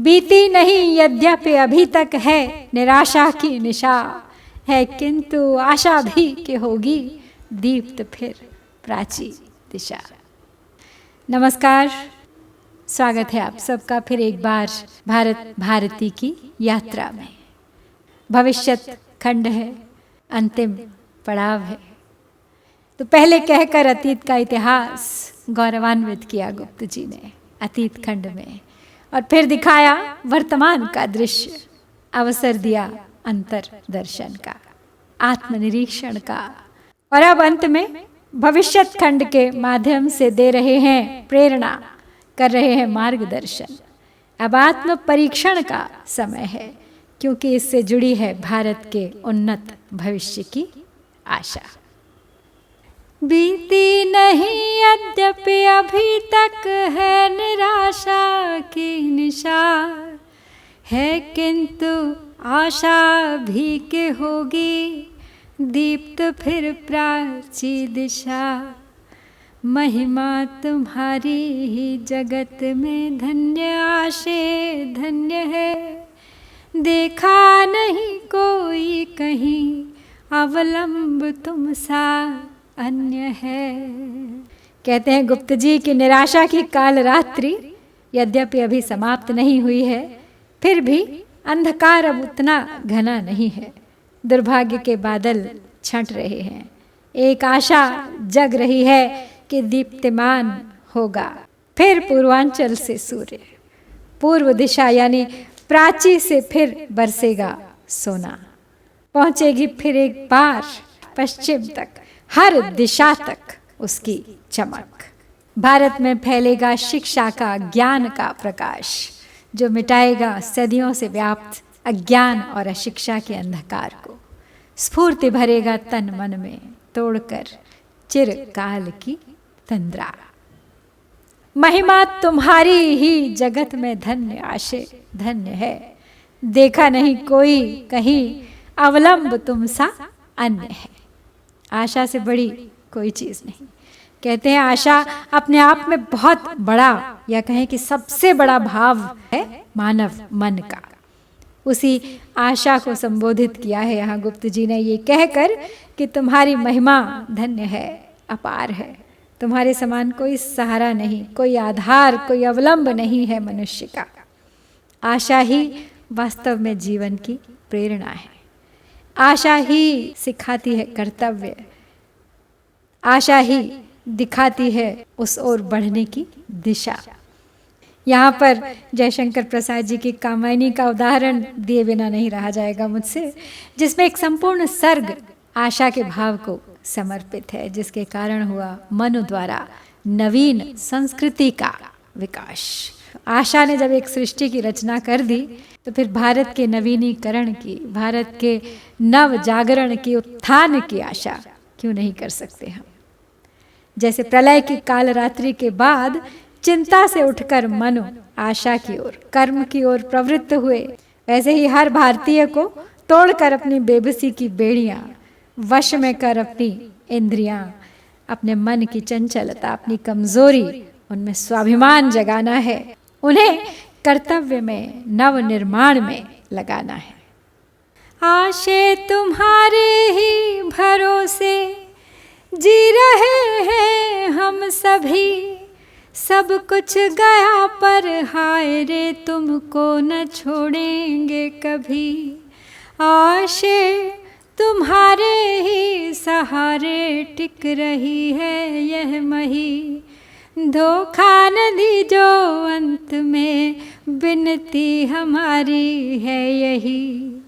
बीती नहीं यद्यपि अभी तक है निराशा की निशा, है किंतु आशा भी कि होगी दीप्त फिर प्राची दिशा। नमस्कार, स्वागत है आप सबका फिर एक बार भारत भारती की यात्रा में। भविष्यत खंड है, अंतिम पड़ाव है। तो पहले कहकर अतीत का इतिहास गौरवान्वित किया गुप्त जी ने अतीत खंड में, और फिर दिखाया वर्तमान का दृश्य, अवसर दिया अंतर दर्शन का, आत्मनिरीक्षण का, और अब अंत में भविष्यत खंड के माध्यम से दे रहे हैं प्रेरणा, कर रहे हैं मार्गदर्शन। अब आत्म परीक्षण का समय है, क्योंकि इससे जुड़ी है भारत के उन्नत भविष्य की आशा। बीती नहीं यद्यपि अभी तक है निराशा की निशा, है किंतु आशा भी के होगी दीप्त फिर प्राची दिशा। महिमा तुम्हारी ही जगत में धन्य आशे धन्य है, देखा नहीं कोई कहीं अवलंब तुम सा अन्य है। कहते हैं गुप्त जी कि निराशा की काल रात्रि यद्यपि अभी समाप्त नहीं हुई है, फिर भी अंधकार अब उतना घना नहीं है। दुर्भाग्य के बादल छंट रहे हैं, एक आशा जग रही है कि दीप्तिमान होगा फिर पूर्वांचल से सूर्य, पूर्व दिशा यानी प्राची से फिर बरसेगा सोना, पहुंचेगी फिर एक बार पश्चिम तक, हर दिशा तक उसकी चमक। भारत में फैलेगा शिक्षा का, ज्ञान का प्रकाश, जो मिटाएगा सदियों से व्याप्त अज्ञान और अशिक्षा के अंधकार को, स्फूर्ति भरेगा तन मन में, तोड़कर चिरकाल की तंद्रा। महिमा तुम्हारी ही जगत में धन्य आशे धन्य है, देखा नहीं कोई कहीं अवलंब तुम सा अन्य है। आशा से बड़ी कोई चीज नहीं। कहते हैं आशा अपने आप में बहुत बड़ा, या कहें कि सबसे बड़ा भाव है मानव मन का। उसी आशा को संबोधित किया है यहाँ गुप्त जी ने ये कहकर कि तुम्हारी महिमा धन्य है, अपार है, तुम्हारे समान कोई सहारा नहीं, कोई आधार, कोई अवलंब नहीं है मनुष्य का। आशा ही वास्तव में जीवन की प्रेरणा है, आशा ही सिखाती है कर्तव्य, आशा ही दिखाती है उस ओर बढ़ने की दिशा। यहाँ पर जयशंकर प्रसाद जी की कामायनी का उदाहरण दिए बिना नहीं रहा जाएगा मुझसे, जिसमें एक संपूर्ण सर्ग आशा के भाव को समर्पित है, जिसके कारण हुआ मनु द्वारा नवीन संस्कृति का विकास। आशा ने जब एक सृष्टि की रचना कर दी, तो फिर भारत के नवीनीकरण की, भारत के नव जागरण की, उत्थान की आशा क्यों नहीं कर सकते हम। जैसे प्रलय की काल रात्रि के बाद चिंता से उठकर मनु आशा की ओर, कर्म की ओर प्रवृत्त हुए, वैसे ही हर भारतीय को तोड़कर अपनी बेबसी की बेड़ियां, वश में कर अपनी इंद्रियां, अपने मन की चंचलता, अपनी कमजोरी, उनमें स्वाभिमान जगाना है, उन्हें कर्तव्य में, नव निर्माण में लगाना है। आशे तुम्हारे ही भरोसे जी रहे हैं हम सभी, सब कुछ गया पर हाय रे तुमको न छोड़ेंगे कभी। आशे तुम्हारे ही सहारे टिक रही है यह मही, धोखा न दीजो अंत में विनती हमारी है यही।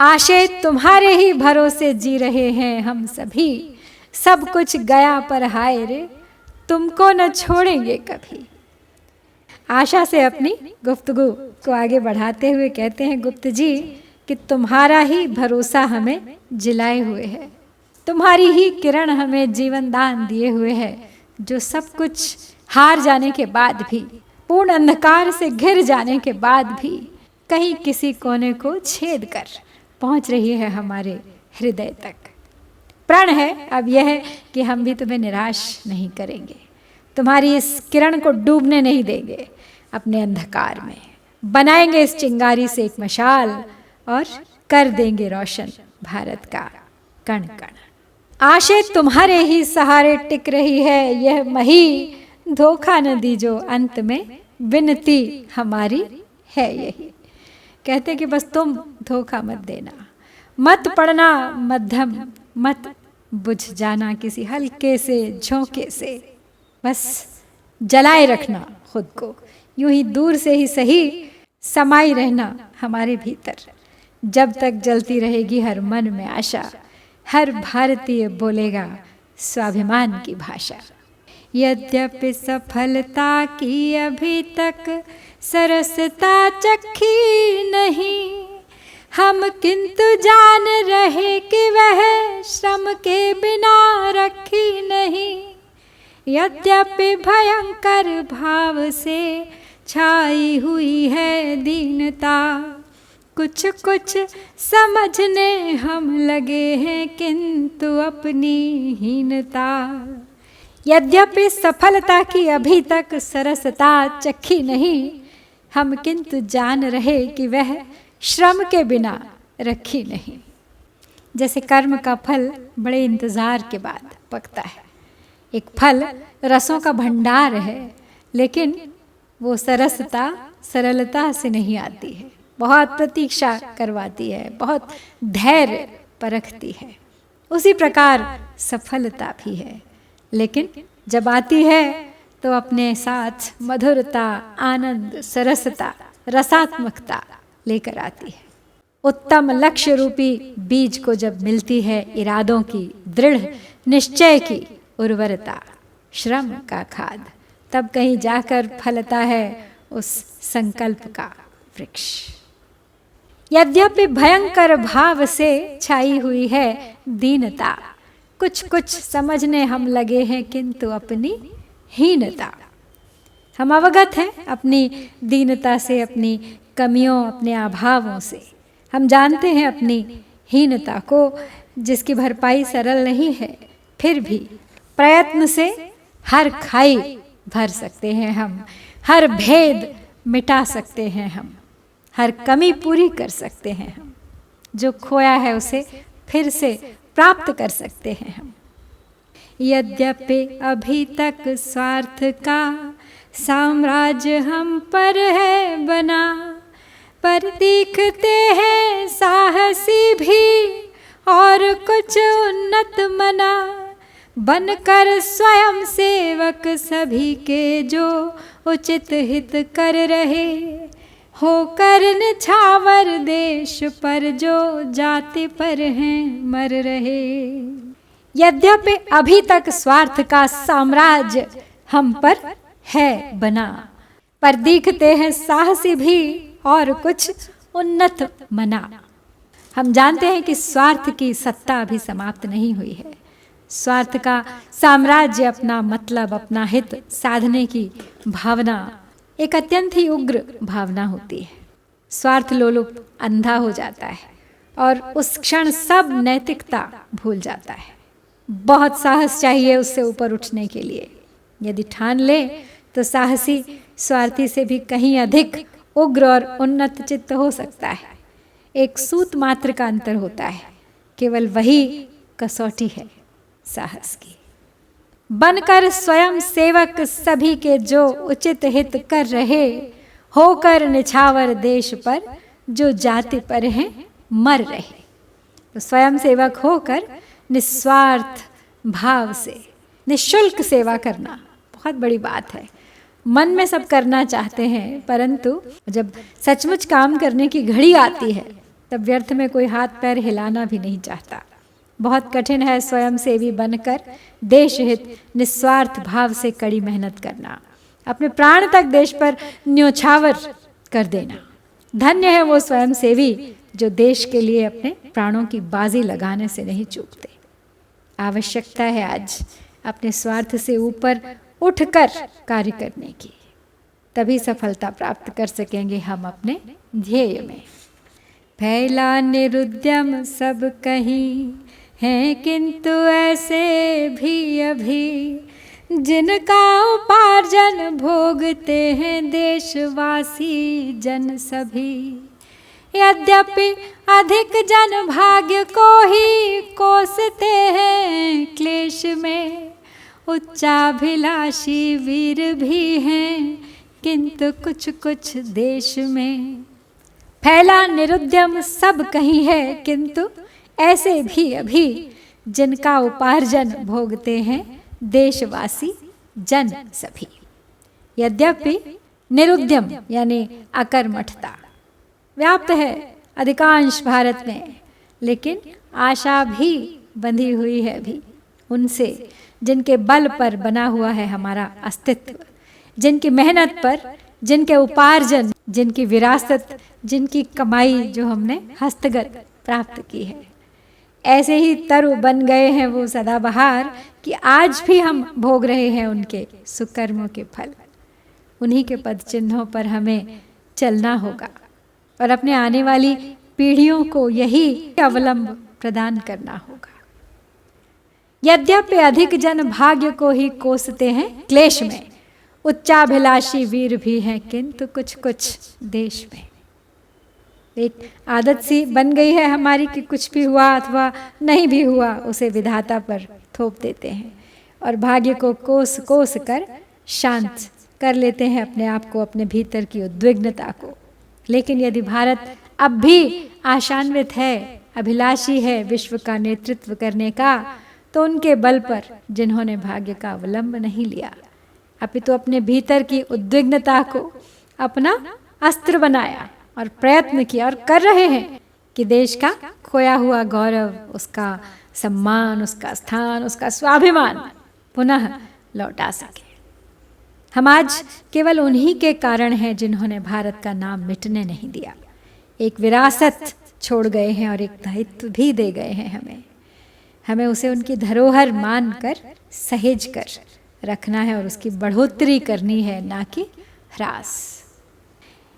आशे तुम्हारे ही भरोसे जी रहे हैं हम सभी, सब कुछ गया पर हाय रे तुमको न छोड़ेंगे कभी। आशा से अपनी गुफ्तगू को आगे बढ़ाते हुए कहते हैं गुप्त जी कि तुम्हारा ही भरोसा हमें जिलाए हुए है, तुम्हारी ही किरण हमें जीवन दान दिए हुए है, जो सब कुछ हार जाने के बाद भी, पूर्ण अंधकार से घिर जाने के बाद भी कहीं किसी कोने को छेद कर पहुंच रही है हमारे हृदय तक। प्रण है अब यह कि हम भी तुम्हें निराश नहीं करेंगे, तुम्हारी इस किरण को डूबने नहीं देंगे अपने अंधकार में। बनाएंगे इस चिंगारी से एक मशाल और कर देंगे रोशन भारत का कण कण। आशे तुम्हारे ही सहारे टिक रही है यह मही, धोखा न दीजो अंत में विनती हमारी है यही। कहते कि बस तुम धोखा मत देना, मत पड़ना मध्यम, मत बुझ जाना किसी हल्के से झोंके से, बस जलाए रखना खुद को, यूं ही दूर से ही सही समाई रहना हमारे भीतर। जब तक जलती रहेगी हर मन में आशा, हर भारतीय बोलेगा स्वाभिमान की भाषा। यद्यपि सफलता की अभी तक सरसता चखी नहीं, हम किंतु जान रहे कि वह श्रम के बिना रखी नहीं। यद्यपि भयंकर भाव से छाई हुई है दीनता, कुछ कुछ समझने हम लगे हैं किंतु अपनी हीनता। यद्यपि सफलता की अभी तक सरसता चखी नहीं, हम किंतु जान रहे कि वह श्रम के बिना रखी नहीं। जैसे कर्म का फल बड़े इंतज़ार के बाद पकता है। एक फल रसों का भंडार है, लेकिन वो सरसता सरलता से नहीं आती है, बहुत प्रतीक्षा करवाती है, बहुत धैर्य परखती है। उसी प्रकार सफलता भी है, लेकिन जब आती है तो अपने साथ मधुरता, आनंद, सरसता, रसात्मकता लेकर आती है। उत्तम लक्ष्य रूपी बीज को जब मिलती है इरादों की दृढ़ निश्चय की उर्वरता, श्रम का खाद, तब कहीं जाकर फलता है उस संकल्प का वृक्ष। यद्यपि भयंकर भाव से छाई हुई है दीनता, कुछ कुछ समझने हम लगे हैं किंतु अपनी हीनता। हम अवगत हैं अपनी दीनता से, अपनी कमियों, अपने अभावों से। हम जानते हैं अपनी हीनता को, जिसकी भरपाई सरल नहीं है, फिर भी प्रयत्न से हर खाई भर सकते हैं हम, हर भेद मिटा सकते हैं हम, हर कमी पूरी कर सकते हैं हम, जो खोया है उसे फिर से प्राप्त कर सकते हैं हम। यद्यपि अभी तक स्वार्थ का साम्राज्य हम पर है बना, पर दिखते हैं साहसी भी और कुछ उन्नत मना। बनकर स्वयं सेवक सभी के जो उचित हित कर रहे, होकर निछावर देश पर जो जाति पर हैं मर रहे। यद्यपि अभी तक स्वार्थ का साम्राज्य हम पर है बना, पर दिखते हैं साहसी भी और कुछ उन्नत मना। हम जानते हैं कि स्वार्थ की सत्ता अभी समाप्त नहीं हुई है। स्वार्थ का साम्राज्य अपना मतलब, अपना हित साधने की भावना एक अत्यंत ही उग्र भावना होती है। स्वार्थ लोलुप अंधा हो जाता है और उस क्षण सब नैतिकता भूल जाता है। बहुत साहस चाहिए उससे ऊपर उठने के लिए। यदि ठान ले तो साहसी स्वार्थी से भी कहीं अधिक उग्र और उन्नत चित्त हो सकता है। एक सूत मात्र का अंतर होता है, केवल वही कसौटी है साहस की। बनकर स्वयं सेवक सभी के जो उचित हित कर रहे, होकर निछावर देश पर जो जाति पर हैं मर रहे। तो स्वयं सेवक होकर निस्वार्थ भाव से निःशुल्क सेवा करना बहुत बड़ी बात है। मन में सब करना चाहते हैं, परंतु जब सचमुच काम करने की घड़ी आती है तब व्यर्थ में कोई हाथ पैर हिलाना भी नहीं चाहता। बहुत कठिन है स्वयं सेवी बनकर देश हित निस्वार्थ भाव से कड़ी मेहनत करना, अपने प्राण तक देश पर न्योछावर कर देना। धन्य है वो स्वयं सेवी जो देश के लिए अपने प्राणों की बाजी लगाने से नहीं चूकते। आवश्यकता है आज अपने स्वार्थ से ऊपर उठकर कार्य करने की, तभी सफलता प्राप्त कर सकेंगे हम अपने ध्येय में। फैला निरुद्यम सब कहीं हैं, किंतु ऐसे भी अभी जिनका उपार्जन भोगते हैं देशवासी जन सभी। यद्यपि अधिक जन भाग्य को ही कोसते हैं क्लेश में, उच्चाभिलाषी वीर भी हैं किंतु कुछ कुछ देश में। फैला निरुद्यम सब कहीं है किंतु ऐसे भी अभी, जिनका उपार्जन भोगते हैं देशवासी जन सभी। यद्यपि निरुद्यम यानी अकर्मठता व्याप्त है अधिकांश भारत में, लेकिन आशा भी बंधी हुई है अभी उनसे जिनके बल पर बना हुआ है हमारा अस्तित्व, जिनकी मेहनत पर, जिनके उपार्जन, जिनकी विरासत, जिनकी कमाई जो हमने हस्तगत प्राप्त की है। ऐसे ही तरु बन गए हैं वो सदाबहार कि आज भी हम भोग रहे हैं उनके सुकर्मों के फल। उन्हीं के पद चिन्हों पर हमें चलना होगा और अपने आने वाली पीढ़ियों को यही अवलंब प्रदान करना होगा। यद्यपि अधिक जन भाग्य को ही कोसते हैं क्लेश में, उच्चाभिलाषी वीर भी हैं किंतु कुछ कुछ देश में। एक आदत सी बन गई है हमारी कि कुछ भी हुआ अथवा नहीं भी हुआ उसे विधाता पर थोप देते हैं और भाग्य को कोस कोस कर शांत कर लेते हैं अपने आप को, अपने भीतर की उद्विग्नता को। लेकिन यदि भारत अब भी आशान्वित है, अभिलाषी है विश्व का नेतृत्व करने का, तो उनके बल पर जिन्होंने भाग्य का अवलंब नहीं लिया, अपितु अपने भीतर की उद्विग्नता को अपना अस्त्र बनाया और प्रयत्न किया और कर रहे हैं कि देश का खोया हुआ गौरव, उसका सम्मान, उसका स्थान, उसका स्वाभिमान पुनः लौटा सके। हम आज केवल उन्हीं के कारण हैं जिन्होंने भारत का नाम मिटने नहीं दिया। एक विरासत छोड़ गए हैं और एक दायित्व भी दे गए हैं हमें उसे उनकी धरोहर मानकर सहेज कर रखना है और उसकी बढ़ोतरी करनी है, ना कि ह्रास।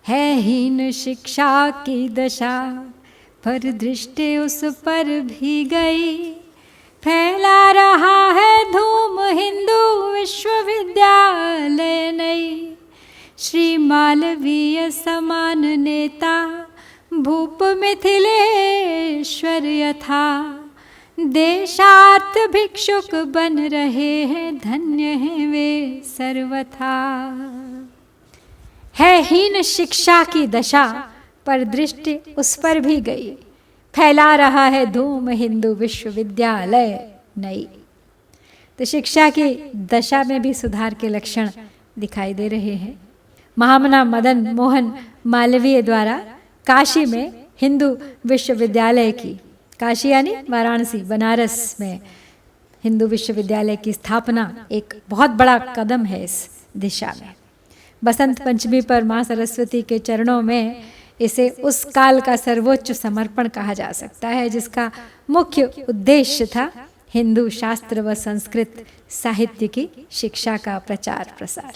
है हीन शिक्षा की दशा पर दृष्टि उस पर भी गई, फैला रहा है धूम हिंदू विश्वविद्यालय नई। श्री मालवीय समान नेता भूप मिथिलेश्वर यथा, देशार्थ भिक्षुक बन रहे हैं धन्य हैं वे सर्वथा। है हीन शिक्षा की दशा पर दृष्टि उस पर भी गई, फैला रहा है धूम हिंदू विश्वविद्यालय नई। तो शिक्षा की दशा में भी सुधार के लक्षण दिखाई दे रहे हैं। महामना मदन मोहन मालवीय द्वारा काशी में हिंदू विश्वविद्यालय की, काशी यानी वाराणसी, बनारस में हिंदू विश्वविद्यालय की स्थापना एक बहुत बड़ा कदम है इस दिशा में। बसंत पंचमी पर माँ सरस्वती के चरणों में इसे उस काल का सर्वोच्च समर्पण कहा जा सकता है जिसका मुख्य उद्देश्य था हिंदू शास्त्र व संस्कृत साहित्य की शिक्षा का प्रचार प्रसार,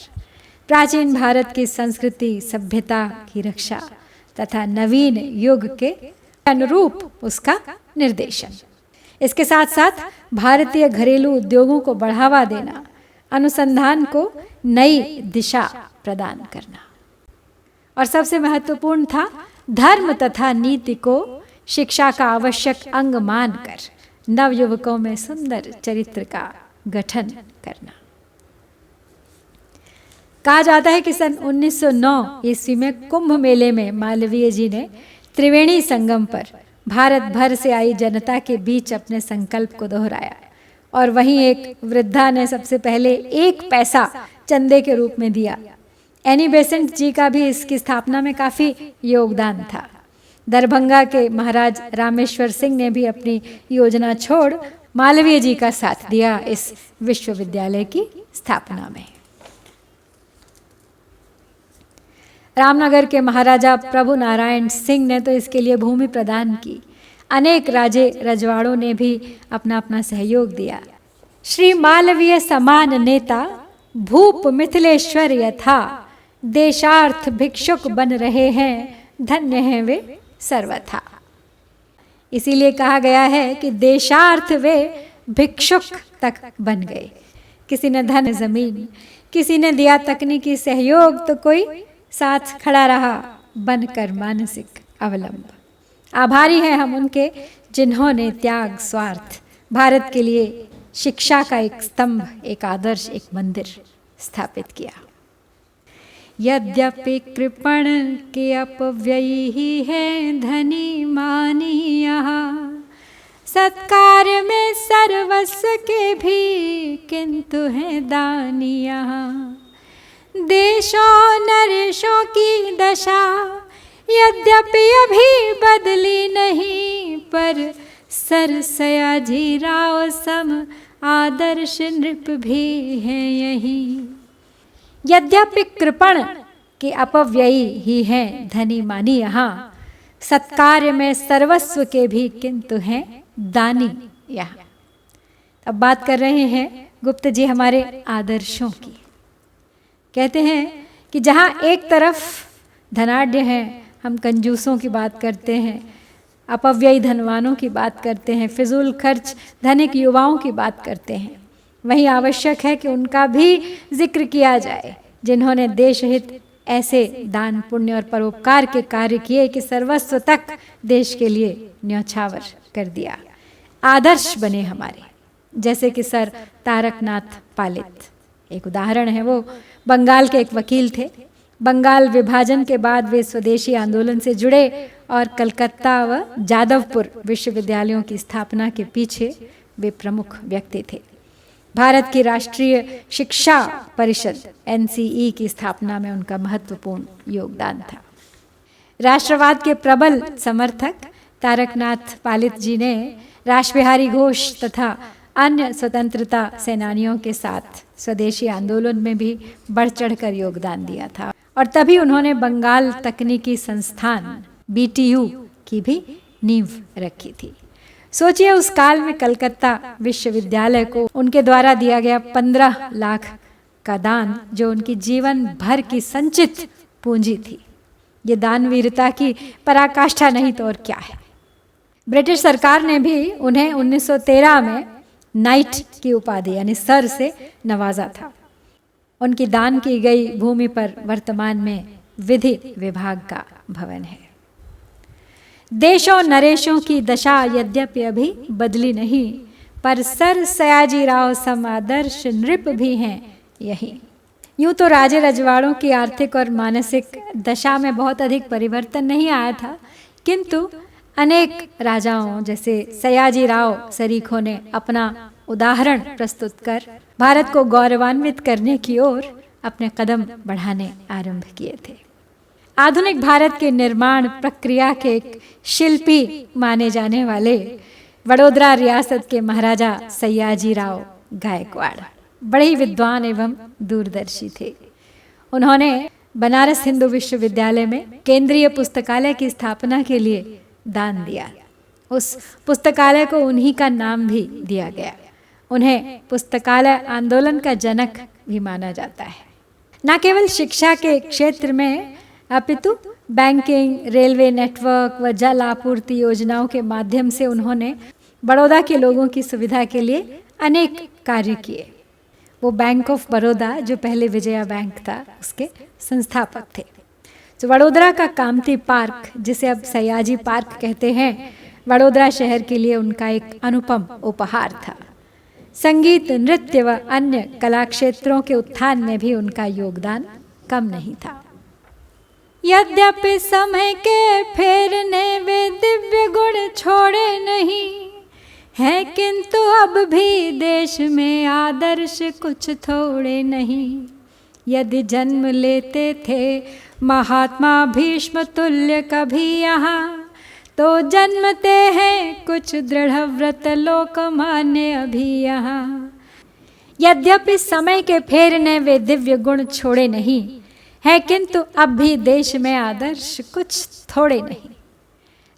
प्राचीन भारत की संस्कृति सभ्यता की रक्षा तथा नवीन युग के अनुरूप उसका निर्देशन। इसके साथ साथ भारतीय घरेलू उद्योगों को बढ़ावा देना, अनुसंधान को नई दिशा प्रदान करना, और सबसे महत्वपूर्ण था धर्म तथा नीति को शिक्षा का आवश्यक अंग मानकर नवयुवकों में सुंदर चरित्र का गठन करना। कहा जाता है कि सन 1909 ईस्वी में कुंभ मेले में मालवीय जी ने त्रिवेणी संगम पर भारत भर से आई जनता के बीच अपने संकल्प को दोहराया और वहीं एक वृद्धा ने सबसे पहले 1 पैसा चंदे के रूप में दिया। एनी बेसेंट जी का भी इसकी स्थापना में काफ़ी योगदान था। दरभंगा के महाराज रामेश्वर सिंह ने भी अपनी योजना छोड़ मालवीय जी का साथ दिया इस विश्वविद्यालय की स्थापना में। रामनगर के महाराजा प्रभु नारायण सिंह ने तो इसके लिए भूमि प्रदान की। अनेक राजे रजवाड़ों ने भी अपना अपना सहयोग दिया। श्री मालवीय समान नेता भूप मिथिलेश्वर यथा, देशार्थ भिक्षुक बन रहे हैं धन्य हैं वे सर्वथा। इसीलिए कहा गया है कि देशार्थ वे भिक्षुक तक बन गए। किसी ने धन जमीन, किसी ने दिया तकनीकी सहयोग, तो कोई साथ खड़ा रहा बनकर मानसिक अवलंब। आभारी हैं हम उनके जिन्होंने त्याग स्वार्थ भारत के लिए शिक्षा का एक स्तंभ, एक आदर्श, एक मंदिर स्थापित किया। यद्यपि कृपण के अपव्ययी ही है धनी मानी यहाँ, सत्कार्य में सर्वस्व के भी किंतु है दानी यहाँ। देशों नरेशों की दशा यद्यपि अभी बदली नहीं, पर सर सयाजी राव सम आदर्श नृप भी हैं यही। यद्यपि कृपण के अपव्ययी ही हैं धनी मानी यहाँ, सत्कार्य में सर्वस्व के भी किंतु हैं दानी यहाँ। अब बात कर रहे हैं गुप्त जी हमारे आदर्शों की। कहते हैं कि जहाँ एक तरफ धनाढ्य हैं, हम कंजूसों की बात करते हैं, अपव्ययी धनवानों की बात करते हैं, फिजूल खर्च धनिक युवाओं की बात करते हैं, वहीं आवश्यक है कि उनका भी जिक्र किया जाए जिन्होंने देश हित ऐसे दान पुण्य और परोपकार के कार्य किए कि सर्वस्व तक देश के लिए न्यौछावर कर दिया। आदर्श बने हमारे, जैसे कि सर तारकनाथ पालित एक उदाहरण है। वो बंगाल के एक वकील थे। बंगाल विभाजन के बाद वे स्वदेशी आंदोलन से जुड़े और कलकत्ता व जादवपुर विश्वविद्यालयों की स्थापना के पीछे वे प्रमुख व्यक्ति थे। भारत की राष्ट्रीय शिक्षा परिषद NCE की स्थापना में उनका महत्वपूर्ण योगदान था। राष्ट्रवाद के प्रबल समर्थक तारकनाथ पालित जी ने रासबिहारी घोष तथा अन्य स्वतंत्रता सेनानियों के साथ स्वदेशी आंदोलन में भी बढ़ चढ़कर योगदान दिया था, और तभी उन्होंने बंगाल तकनीकी संस्थान BTU की भी नींव रखी थी। सोचिए उस काल में कलकत्ता विश्वविद्यालय को उनके द्वारा दिया गया 15 लाख का दान, जो उनकी जीवन भर की संचित पूंजी थी। ये दानवीरता की पराकाष्ठा नहीं तो और क्या है। ब्रिटिश सरकार ने भी उन्हें 1913 में नाइट की उपाधि यानी सर से नवाजा था। उनकी दान की गई भूमि पर वर्तमान में विधि विभाग का भवन है। देशों नरेशों की दशा यद्यपि अभी बदली नहीं, पर सर सयाजी राव सम आदर्श नृप भी हैं यही। यूं तो राजे रजवाड़ों की आर्थिक और मानसिक दशा में बहुत अधिक परिवर्तन नहीं आया था, किंतु अनेक राजाओं जैसे सयाजी राव सरीखों ने अपना उदाहरण प्रस्तुत कर भारत को गौरवान्वित करने की ओर अपने कदम बढ़ाने आरंभ किए थे। आधुनिक भारत के निर्माण प्रक्रिया के एक शिल्पी माने जाने वाले वडोदरा रियासत के महाराजा सयाजी राव गायकवाड़ बड़े ही विद्वान एवं दूरदर्शी थे। उन्होंने बनारस हिंदू विश्वविद्यालय में केंद्रीय पुस्तकालय की स्थापना के लिए दान दिया। उस पुस्तकालय को उन्हीं का नाम भी दिया गया। उन्हें पुस्तकालय आंदोलन का जनक भी माना जाता है। न केवल शिक्षा के क्षेत्र में अपितु बैंकिंग, रेलवे नेटवर्क व जल आपूर्ति योजनाओं के माध्यम से उन्होंने बड़ौदा के लोगों की सुविधा के लिए अनेक कार्य किए। वो बैंक ऑफ बड़ौदा, जो पहले विजया बैंक था, उसके संस्थापक थे। तो वडोदरा का कामती पार्क, जिसे अब सयाजी पार्क कहते हैं, वडोदरा शहर के लिए उनका एक अनुपम उपहार था। संगीत, नृत्य व अन्य कला क्षेत्रों के उत्थान में भी उनका योगदान कम नहीं था। यद्यपि समय के फेरने वे दिव्य गुण छोड़े नहीं है, किंतु अब भी देश में आदर्श कुछ थोड़े नहीं। यदि जन्म लेते थे महात्मा भीष्म तुल्य कभी यहाँ, तो जन्मते हैं कुछ दृढ़ व्रत लोकमान्य अभी यहाँ। यद्यपि समय के फेरने वे दिव्य गुण छोड़े नहीं है, किंतु अब भी देश में आदर्श कुछ थोड़े नहीं।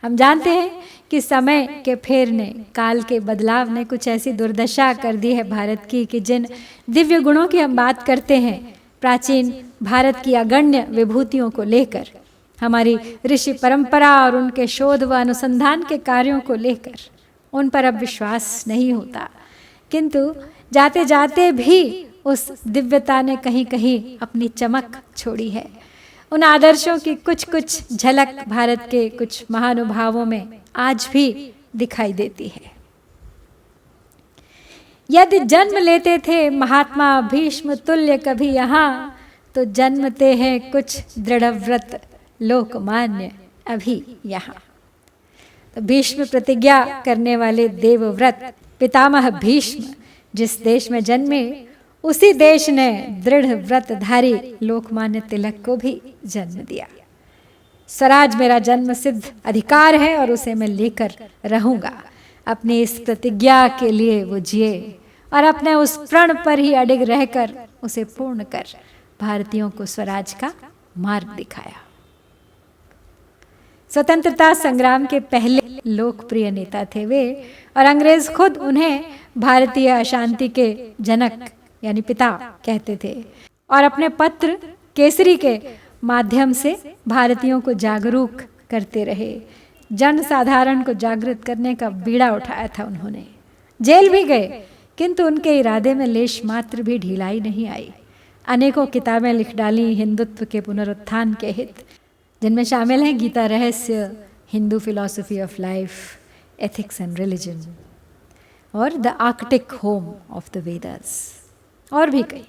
हम जानते हैं कि समय के फेरने, काल के बदलाव ने कुछ ऐसी दुर्दशा कर दी है भारत की कि जिन दिव्य गुणों की हम बात करते हैं, प्राचीन भारत की अगण्य विभूतियों को लेकर, हमारी ऋषि परंपरा और उनके शोध व अनुसंधान के कार्यों को लेकर, उन पर अब विश्वास नहीं होता। किंतु जाते जाते भी उस दिव्यता ने कहीं कहीं अपनी चमक छोड़ी है। उन आदर्शों की कुछ कुछ झलक भारत के कुछ महानुभावों में आज भी दिखाई देती है। यदि जन्म लेते थे महात्मा भीष्म तुल्य कभी यहाँ, तो जन्मते हैं कुछ दृढ़व्रत लोकमान्य अभी यहाँ। तो भीष्म प्रतिज्ञा करने वाले देवव्रत पितामह भीष्म जिस देश में जन्मे, उसी देश ने दृढ़ व्रतधारी लोकमान्य तिलक को भी जन्म दिया। स्वराज मेरा जन्म सिद्ध अधिकार है और उसे मैं लेकर रहूंगा। अपनी इस प्रतिज्ञा के लिए वो जिए और अपने उस प्रण पर ही अडिग रहकर उसे पूर्ण कर भारतीयों को स्वराज का मार्ग दिखाया। स्वतंत्रता संग्राम के पहले लोकप्रिय नेता थे वे, और अंग्रेज खुद उन्हें भारतीय अशांति के जनक यानी पिता कहते थे, और अपने पत्र केसरी के माध्यम से भारतीयों को जागरूक करते रहे। जन साधारण को जागृत करने का बीड़ा उठाया था उन्होंने। जेल भी गए, किंतु उनके इरादे में लेश मात्र भी ढिलाई नहीं आई। अनेकों किताबें लिख डाली हिंदुत्व के पुनरुत्थान के हित, जिनमें शामिल हैं Gita Rahasya, Hindu philosophy of life, ethics and religion और the Arctic home of the Vedas, और भी कई।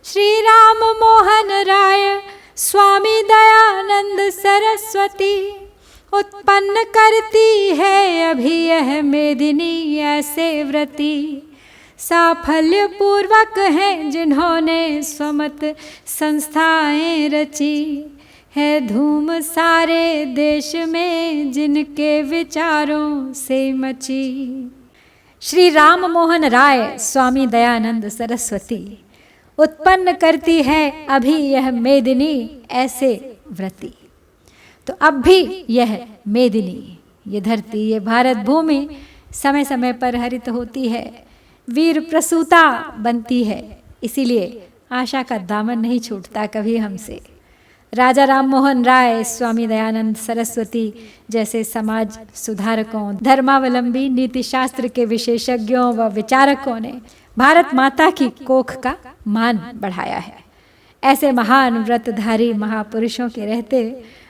श्री राम मोहन राय स्वामी दयानंद सरस्वती उत्पन्न करती है अभी यह मेदिनी ऐसे व्रती। साफल्य पूर्वक हैं जिन्होंने स्वमत संस्थाएं रची, है धूम सारे देश में जिनके विचारों से मची। श्री राम मोहन राय स्वामी दयानंद सरस्वती उत्पन्न करती है अभी यह मेदिनी ऐसे व्रती। तो अब भी यह मेदिनी, ये धरती, ये भारत भूमि समय समय पर हरित होती है, वीर प्रसूता बनती है। इसीलिए आशा का दामन नहीं छूटता कभी हमसे। राजा राम मोहन राय स्वामी दयानंद सरस्वती जैसे समाज सुधारकों, धर्मावलंबी, नीति शास्त्र के विशेषज्ञों व विचारकों ने भारत माता की कोख का मान बढ़ाया है। ऐसे महान व्रतधारी महापुरुषों के रहते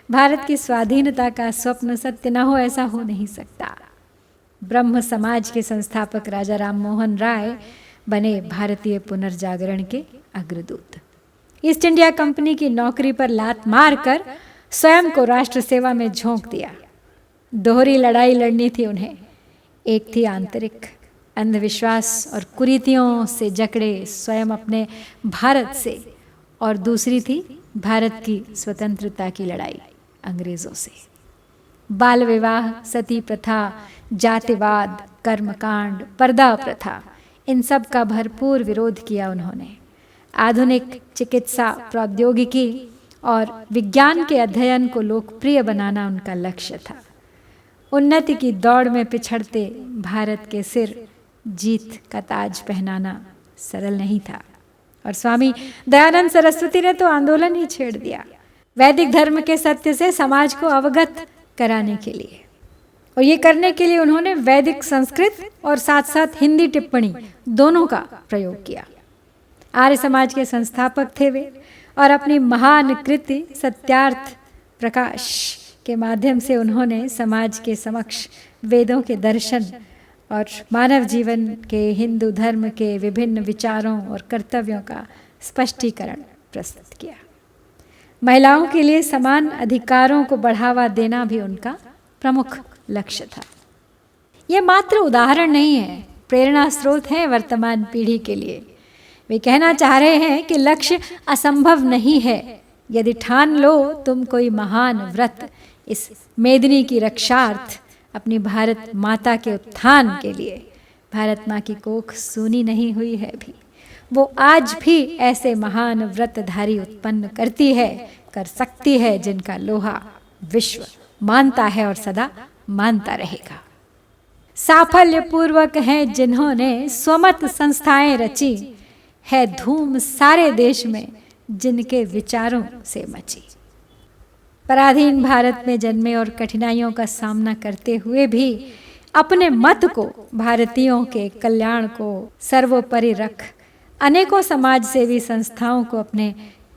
भारत की स्वाधीनता का स्वप्न सत्य न हो, ऐसा हो नहीं सकता। ब्रह्म समाज के संस्थापक राजा राम मोहन राय बने भारतीय पुनर्जागरण के अग्रदूत। ईस्ट इंडिया कंपनी की नौकरी पर लात मारकर स्वयं को राष्ट्र सेवा में झोंक दिया। दोहरी लड़ाई लड़नी थी उन्हें। एक थी आंतरिक अंधविश्वास और कुरीतियों से जकड़े स्वयं अपने भारत से, और दूसरी थी भारत की स्वतंत्रता की लड़ाई अंग्रेजों से। बाल विवाह, सती प्रथा, जातिवाद, कर्मकांड, पर्दा प्रथा, इन सब का भरपूर विरोध किया उन्होंने। आधुनिक चिकित्सा प्रौद्योगिकी और विज्ञान के अध्ययन को लोकप्रिय बनाना उनका लक्ष्य था। उन्नति की दौड़ में पिछड़ते भारत के सिर जीत का ताज पहनाना सरल नहीं था, और स्वामी दयानंद सरस्वती ने तो आंदोलन ही छेड़ दिया वैदिक धर्म के सत्य से समाज को अवगत कराने के लिए। और ये करने के लिए उन्होंने वैदिक संस्कृत और साथ साथ हिंदी टिप्पणी दोनों का प्रयोग किया। आर्य समाज के संस्थापक थे वे, और अपनी महान कृति सत्यार्थ प्रकाश के माध्यम से उन्होंने समाज के समक्ष वेदों के दर्शन और मानव जीवन के, हिंदू धर्म के विभिन्न विचारों और कर्तव्यों का स्पष्टीकरण प्रस्तुत किया। महिलाओं के लिए समान अधिकारों को बढ़ावा देना भी उनका प्रमुख लक्ष्य था। ये मात्र उदाहरण नहीं है, प्रेरणा स्रोत है वर्तमान पीढ़ी के लिए। वे कहना चाह रहे हैं कि लक्ष्य असंभव नहीं है। यदि ठान लो तुम कोई महान व्रत इस मेदिनी की रक्षार्थ, अपनी भारत माता के उत्थान के लिए, भारत माँ की कोख सूनी नहीं हुई है भी, वो आज भी ऐसे महान व्रतधारी उत्पन्न करती है, कर सकती है, जिनका लोहा विश्व मानता है और सदा मानता रहेगा। साफल्य पूर्वक हैं जिन्होंने स्वमत संस्थाएं रची, है धूम सारे देश में जिनके विचारों से मची। पराधीन भारत में जन्मे और कठिनाइयों का सामना करते हुए भी अपने मत को, भारतीयों के कल्याण को सर्वोपरि रख अनेकों समाज सेवी संस्थाओं को अपने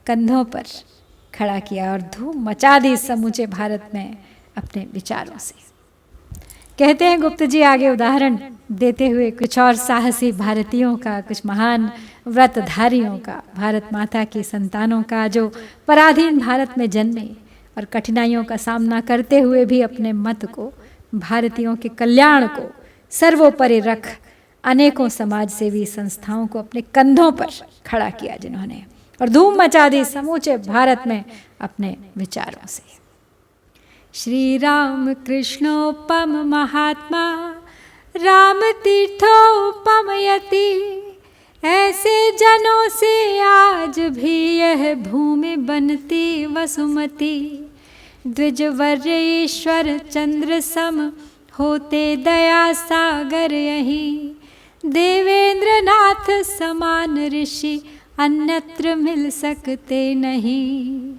कंधों पर खड़ा किया और धूम मचा दी समूचे भारत में अपने विचारों से। कहते हैं गुप्त जी आगे उदाहरण देते हुए कुछ और साहसी भारतीयों का, कुछ महान व्रतधारियों का, भारत माता की संतानों का जो पराधीन भारत में जन्मे और कठिनाइयों का सामना करते हुए भी अपने मत को, भारतीयों के कल्याण को सर्वोपरि रख अनेकों समाज सेवी संस्थाओं को अपने कंधों पर खड़ा किया जिन्होंने, और धूम मचा दी समूचे भारत में अपने विचारों से। श्री राम कृष्णोपम महात्मा राम तीर्थोपम यति, ऐसे जनों से आज भी यह भूमि बनती वसुमती। द्विजवर्य ईश्वर चंद्र सम होते दया सागर यहीं, देवेंद्र नाथ समान ऋषि अन्यत्र मिल सकते नहीं।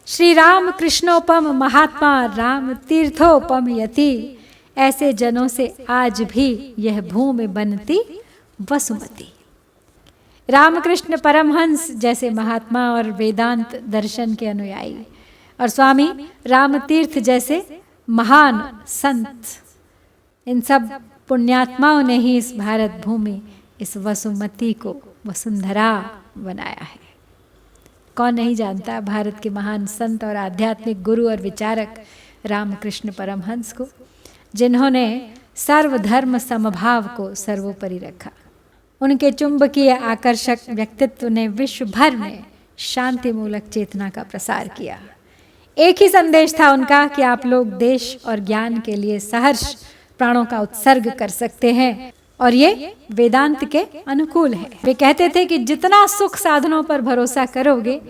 श्री राम कृष्णोपम महात्मा राम तीर्थोपम यति, ऐसे जनों से आज भी यह भूमि बनती वसुमती। रामकृष्ण परमहंस जैसे महात्मा और वेदांत दर्शन के अनुयायी और स्वामी रामतीर्थ जैसे महान संत, इन सब पुण्यात्माओं ने ही इस भारत भूमि, इस वसुमती को वसुंधरा बनाया है। कौन नहीं जानता भारत के महान संत और आध्यात्मिक गुरु और विचारक रामकृष्ण परमहंस को, जिन्होंने सर्वधर्म समभाव को सर्वोपरि रखा। उनके चुंबकीय आकर्षक व्यक्तित्व ने विश्व भर में शांति मूलक चेतना का प्रसार किया। एक ही संदेश था उनका कि आप लोग देश और ज्ञान के लिए सहर्ष प्राणों का उत्सर्ग कर सकते हैं, और ये वेदांत के अनुकूल है। वे कहते थे कि जितना सुख साधनों पर भरोसा करोगे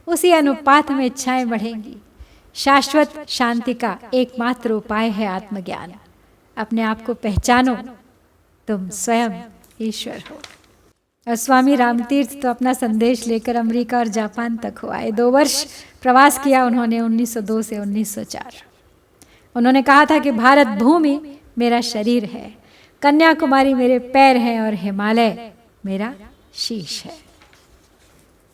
उसी अनुपात में इच्छाएं बढ़ेंगी। शाश्वत शांति का एकमात्र उपाय है आत्मज्ञान। अपने आप को पहचानो, तुम स्वयं ईश्वर हो। और स्वामी रामतीर्थ तो अपना संदेश लेकर अमेरिका और जापान तक हो आए। 2 वर्ष प्रवास किया उन्होंने 1902 से 1904। उन्होंने कहा था कि भारत भूमि मेरा शरीर है, कन्याकुमारी मेरे पैर हैं और हिमालय मेरा शीश है।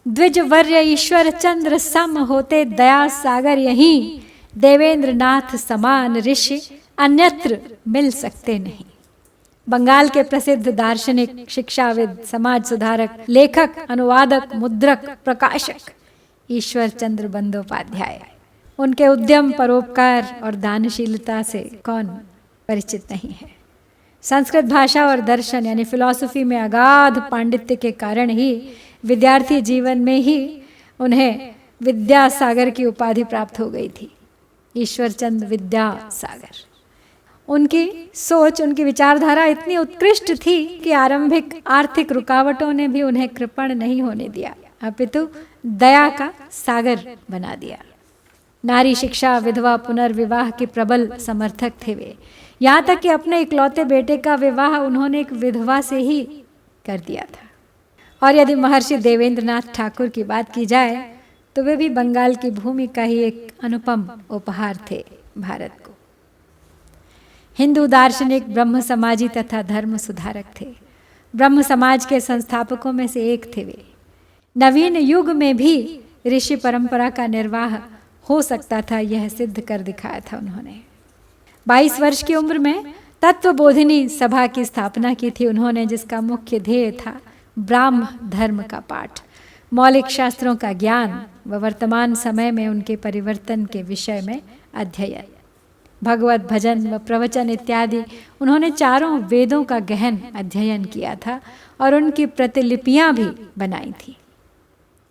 द्विजवर्य ईश्वर चंद्र सम होते दया सागर यहीं, देवेंद्र नाथ समान ऋषि अन्यत्र मिल सकते नहीं। बंगाल के प्रसिद्ध दार्शनिक, शिक्षाविद, समाज सुधारक, लेखक, अनुवादक, मुद्रक, प्रकाशक ईश्वर चंद्र बंदोपाध्याय, उनके उद्यम, परोपकार और दानशीलता से कौन परिचित नहीं है। संस्कृत भाषा और दर्शन यानी फिलॉसफी में अगाध पांडित्य के कारण ही विद्यार्थी जीवन में ही उन्हें विद्या सागर की उपाधि प्राप्त हो गई थी। ईश्वरचंद विद्या सागर। उनकी सोच, उनकी विचारधारा इतनी उत्कृष्ट थी कि आरंभिक आर्थिक रुकावटों ने भी उन्हें कृपण नहीं होने दिया, अपितु दया का सागर बना दिया। नारी शिक्षा, विधवा पुनर्विवाह के प्रबल समर्थक थे वे। यहाँ तक कि अपने इकलौते बेटे का विवाह उन्होंने एक विधवा से ही कर दिया था। और यदि महर्षि देवेंद्रनाथ ठाकुर की बात की जाए तो वे भी बंगाल की भूमि का ही एक अनुपम उपहार थे भारत को। हिंदू दार्शनिक, ब्रह्म समाजी तथा धर्म सुधारक थे। ब्रह्म समाज के संस्थापकों में से एक थे वे। नवीन युग में भी ऋषि परंपरा का निर्वाह हो सकता था, यह सिद्ध कर दिखाया था उन्होंने। 22 वर्ष की उम्र में तत्वबोधिनी सभा की स्थापना की थी उन्होंने, जिसका मुख्य ध्येय था ब्राह्म धर्म का पाठ, मौलिक शास्त्रों का ज्ञान व वर्तमान समय में उनके परिवर्तन के विषय में अध्ययन। भगवत भजन व प्रवचन इत्यादि उन्होंने चारों वेदों का गहन अध्ययन किया था और उनकी प्रतिलिपियां भी बनाई थी।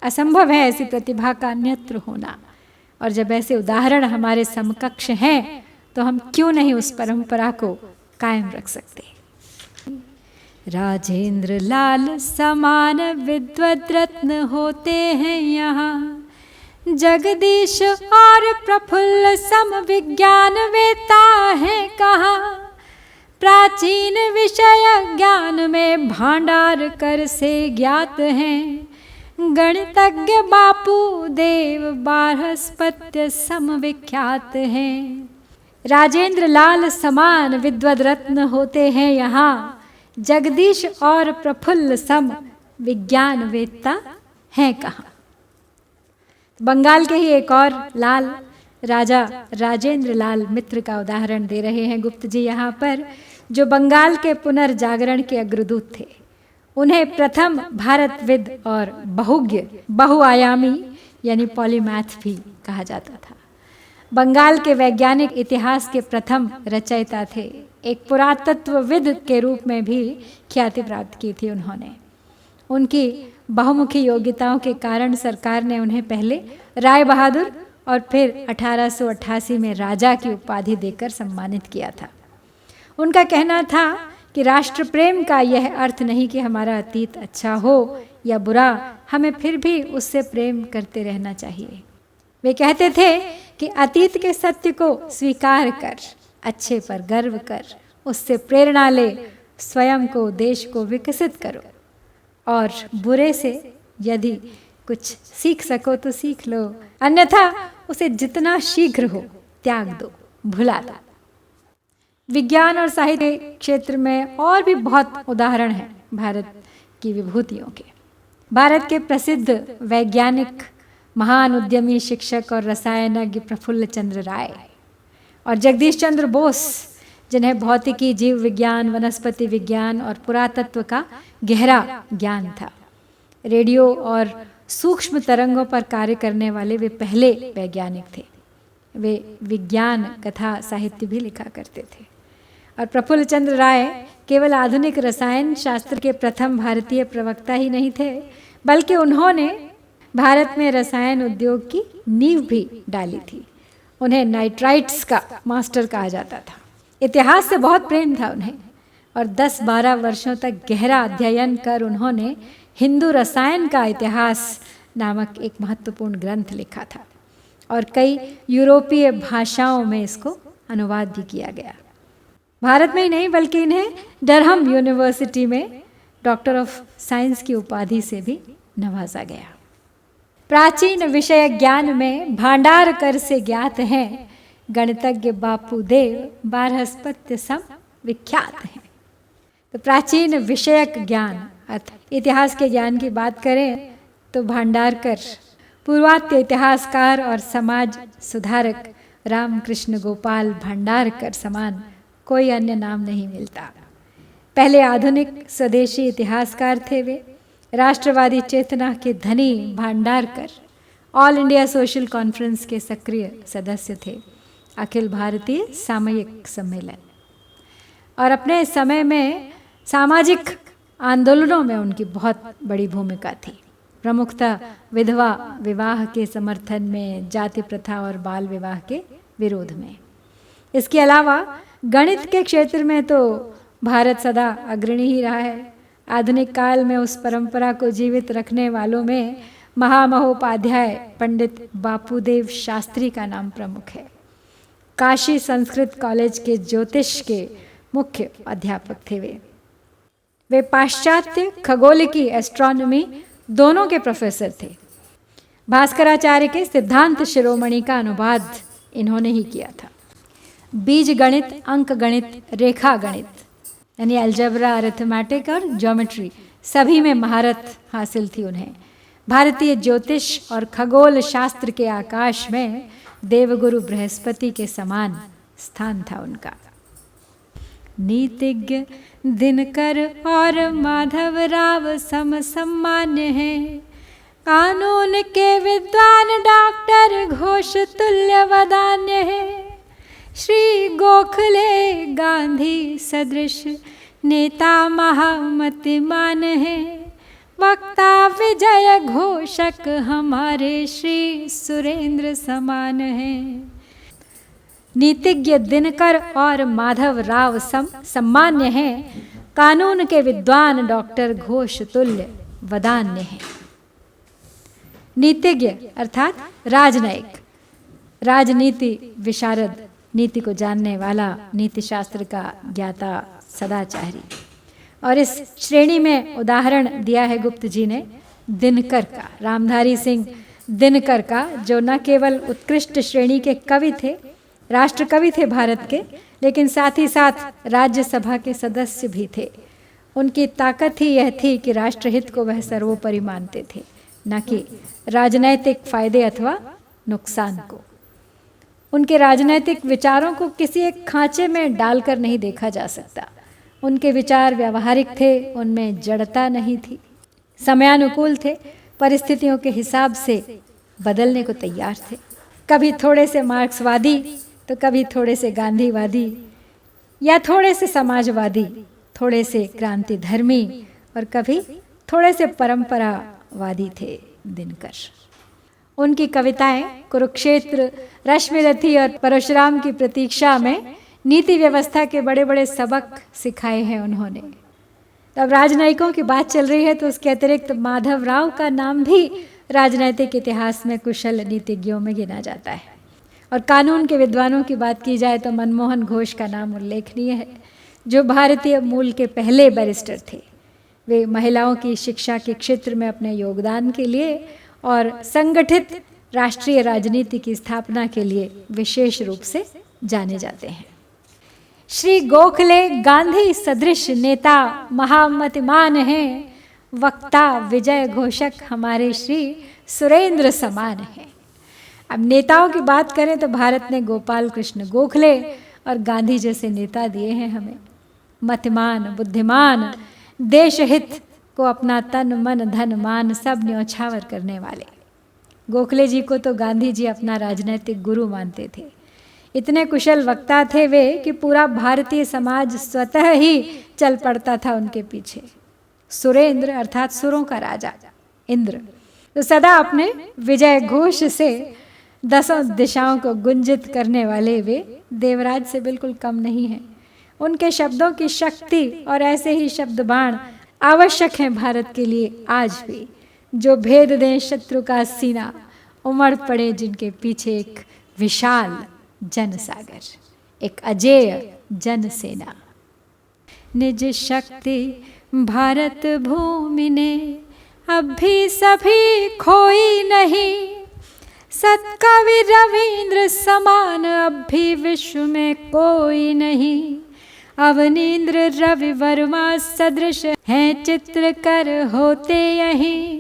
असंभव है ऐसी प्रतिभा का अन्यत्र होना, और जब ऐसे उदाहरण हमारे समकक्ष हैं तो हम क्यों नहीं उस परंपरा को कायम रख सकते। राजेंद्र लाल समान विद्वत रत्न होते हैं यहाँ, जगदीश और प्रफुल्ल सम विज्ञान वेता है कहाँ। प्राचीन विषय ज्ञान में भांडार कर से ज्ञात हैं, गणितज्ञ बापू देव बारहस्पत्य सम विख्यात हैं। राजेंद्र लाल समान विद्वद रत्न होते हैं यहाँ, जगदीश और प्रफुल्ल सम विज्ञान वेत्ता हैं कहाँ। बंगाल के ही एक और लाल राजा राजेंद्र लाल मित्र का उदाहरण दे रहे हैं गुप्त जी यहाँ पर, जो बंगाल के पुनर्जागरण के अग्रदूत थे। उन्हें प्रथम भारतविद और बहुज्ञ बहुआयामी यानी पॉलीमैथ भी कहा जाता था। बंगाल के वैज्ञानिक इतिहास के प्रथम रचयिता थे। एक पुरातत्वविद के रूप में भी ख्याति प्राप्त की थी उन्होंने। उनकी बहुमुखी योग्यताओं के कारण सरकार ने उन्हें पहले राय बहादुर और फिर 1888 में राजा की उपाधि देकर सम्मानित किया था। उनका कहना था कि राष्ट्र प्रेम का यह अर्थ नहीं कि हमारा अतीत अच्छा हो या बुरा, हमें फिर भी उससे प्रेम करते रहना चाहिए। वे कहते थे कि अतीत के सत्य को स्वीकार कर, अच्छे पर गर्व कर, उससे प्रेरणा ले, स्वयं को देश को विकसित करो और बुरे से यदि कुछ सीख सको तो सीख लो, अन्यथा उसे जितना शीघ्र हो त्याग दो, भुला दो। विज्ञान और साहित्य क्षेत्र में और भी बहुत उदाहरण हैं भारत की विभूतियों के। भारत के प्रसिद्ध वैज्ञानिक, महान उद्यमी, शिक्षक और रसायनज्ञ प्रफुल्ल चंद्र राय और जगदीश चंद्र बोस, जिन्हें भौतिकी, जीव विज्ञान, वनस्पति विज्ञान और पुरातत्व का गहरा ज्ञान था। रेडियो और सूक्ष्म तरंगों पर कार्य करने वाले वे पहले वैज्ञानिक थे। वे विज्ञान कथा साहित्य भी लिखा करते थे। और प्रफुल्ल चंद्र राय केवल आधुनिक रसायन शास्त्र के प्रथम भारतीय प्रवक्ता ही नहीं थे, बल्कि उन्होंने भारत में रसायन उद्योग की नींव भी डाली थी। उन्हें नाइट्राइट्स का मास्टर कहा जाता था। इतिहास से बहुत प्रेम था उन्हें और 10-12 वर्षों तक गहरा अध्ययन कर उन्होंने हिंदू रसायन का इतिहास नामक एक महत्वपूर्ण ग्रंथ लिखा था और कई यूरोपीय भाषाओं में इसको अनुवाद भी किया गया। भारत में ही नहीं बल्कि इन्हें डरहम यूनिवर्सिटी में डॉक्टर ऑफ साइंस की उपाधि से भी नवाजा गया। प्राचीन विषय ज्ञान में भांडारकर से ज्ञात हैं, गणितज्ञ बापूदेव बारहस्पत्य सम विख्यात हैं। तो प्राचीन विषयक ज्ञान अर्थात इतिहास के ज्ञान की बात करें तो भांडारकर, पूर्वात्य इतिहासकार और समाज सुधारक रामकृष्ण गोपाल भांडारकर समान कोई अन्य नाम नहीं मिलता। पहले आधुनिक स्वदेशी इतिहासकार थे वे। राष्ट्रवादी चेतना के धनी Bhandarkar all India social conference के सक्रिय सदस्य थे, अखिल भारतीय सामयिक सम्मेलन, और अपने समय में सामाजिक आंदोलनों में उनकी बहुत बड़ी भूमिका थी। प्रमुखतः विधवा विवाह के समर्थन में, जाति प्रथा और बाल विवाह के विरोध में। इसके अलावा गणित के क्षेत्र में तो भारत सदा अग्रणी ही रहा है। आधुनिक काल में उस परंपरा को जीवित रखने वालों में महामहोपाध्याय पंडित बापूदेव शास्त्री का नाम प्रमुख है। काशी संस्कृत कॉलेज के ज्योतिष के मुख्य अध्यापक थे वे पाश्चात्य खगोलिकी, एस्ट्रोनॉमी दोनों के प्रोफेसर थे। भास्कराचार्य के सिद्धांत शिरोमणि का अनुवाद इन्होंने ही किया था। बीज गणित, अंक गणित, रेखा गणित यानी अलजेब्रा, अरिथमेटिक और ज्योमेट्री सभी में महारत हासिल थी उन्हें। भारतीय ज्योतिष और खगोल शास्त्र के आकाश में देवगुरु बृहस्पति के समान स्थान था उनका। नीतिज्ञ दिनकर और माधव राव सम सम्मान्य हैं, कानून के विद्वान डॉक्टर घोष तुल्य वदान्य है। श्री गोखले गांधी सदृश नेता महामतिमान है, वक्ता विजय घोषक हमारे श्री सुरेंद्र समान हैं। नीतिज्ञ दिनकर और माधव राव सम्मान्य हैं, कानून के विद्वान डॉक्टर घोष तुल्य वदान्य हैं। नीतिज्ञ अर्थात राजनयिक, राजनीति विशारद, नीति को जानने वाला, नीति शास्त्र का ज्ञाता, सदाचारी। और इस श्रेणी में उदाहरण दिया है गुप्त जी ने दिनकर का, रामधारी सिंह दिनकर का, जो न केवल उत्कृष्ट श्रेणी के कवि थे, राष्ट्र कवि थे भारत के, लेकिन साथ ही साथ राज्यसभा के सदस्य भी थे। उनकी ताकत ही यह थी कि राष्ट्रहित को वह सर्वोपरि मानते थे, न कि राजनैतिक फायदे अथवा नुकसान को। उनके राजनैतिक विचारों को किसी एक खांचे में डालकर नहीं देखा जा सकता। उनके विचार व्यावहारिक थे, उनमें जड़ता नहीं थी, समयानुकूल थे, परिस्थितियों के हिसाब से बदलने को तैयार थे। कभी थोड़े से मार्क्सवादी तो कभी थोड़े से गांधीवादी, या थोड़े से समाजवादी, थोड़े से क्रांति धर्मी, और कभी थोड़े से परंपरावादी थे दिनकर। उनकी कविताएं कुरुक्षेत्र, रश्मिरथी और परशुराम की प्रतीक्षा में नीति व्यवस्था के बड़े बड़े सबक सिखाए हैं उन्होंने। तब राजनयिकों की बात चल रही है तो उसके अतिरिक्त माधवराव का नाम भी राजनैतिक इतिहास में कुशल नीतिज्ञों में गिना जाता है। और कानून के विद्वानों की बात की जाए तो मनमोहन घोष का नाम उल्लेखनीय है, जो भारतीय मूल के पहले बैरिस्टर थे। वे महिलाओं की शिक्षा के क्षेत्र में अपने योगदान के लिए और संगठित राष्ट्रीय राजनीति की स्थापना के लिए विशेष रूप से जाने जाते हैं। श्री गोखले गांधी सदृश नेता महामतिमान हैं, वक्ता विजय घोषक हमारे श्री सुरेंद्र समान हैं। अब नेताओं की बात करें तो भारत ने गोपाल कृष्ण गोखले और गांधी जैसे नेता दिए हैं हमें। मतिमान, बुद्धिमान, देशहित को अपना तन मन धन मान सब न्यौछावर करने वाले। गोखले जी को तो गांधी जी अपना राजनैतिक गुरु मानते थे। इतने कुशल वक्ता थे वे कि पूरा भारतीय समाज स्वतः ही चल पड़ता था उनके पीछे। सुरेंद्र अर्थात सुरों का राजा इंद्र, तो सदा अपने विजय घोष से 10 दिशाओं को गुंजित करने वाले वे देवराज से बिल्कुल कम नहीं हैं। उनके शब्दों की शक्ति और ऐसे ही शब्द बाण आवश्यक हैं भारत के लिए आज भी, जो भेद दें शत्रु का सीना, उमड़ पड़े जिनके पीछे एक विशाल जनसागर, एक अजेय जनसेना। निज शक्ति भारत भूमि ने अब भी सभी खोई नहीं, सत्कवि रविंद्र समान अब भी विश्व में कोई नहीं। अवनींद्र रवि वर्मा सदृश हैं चित्रकर होते यहीं,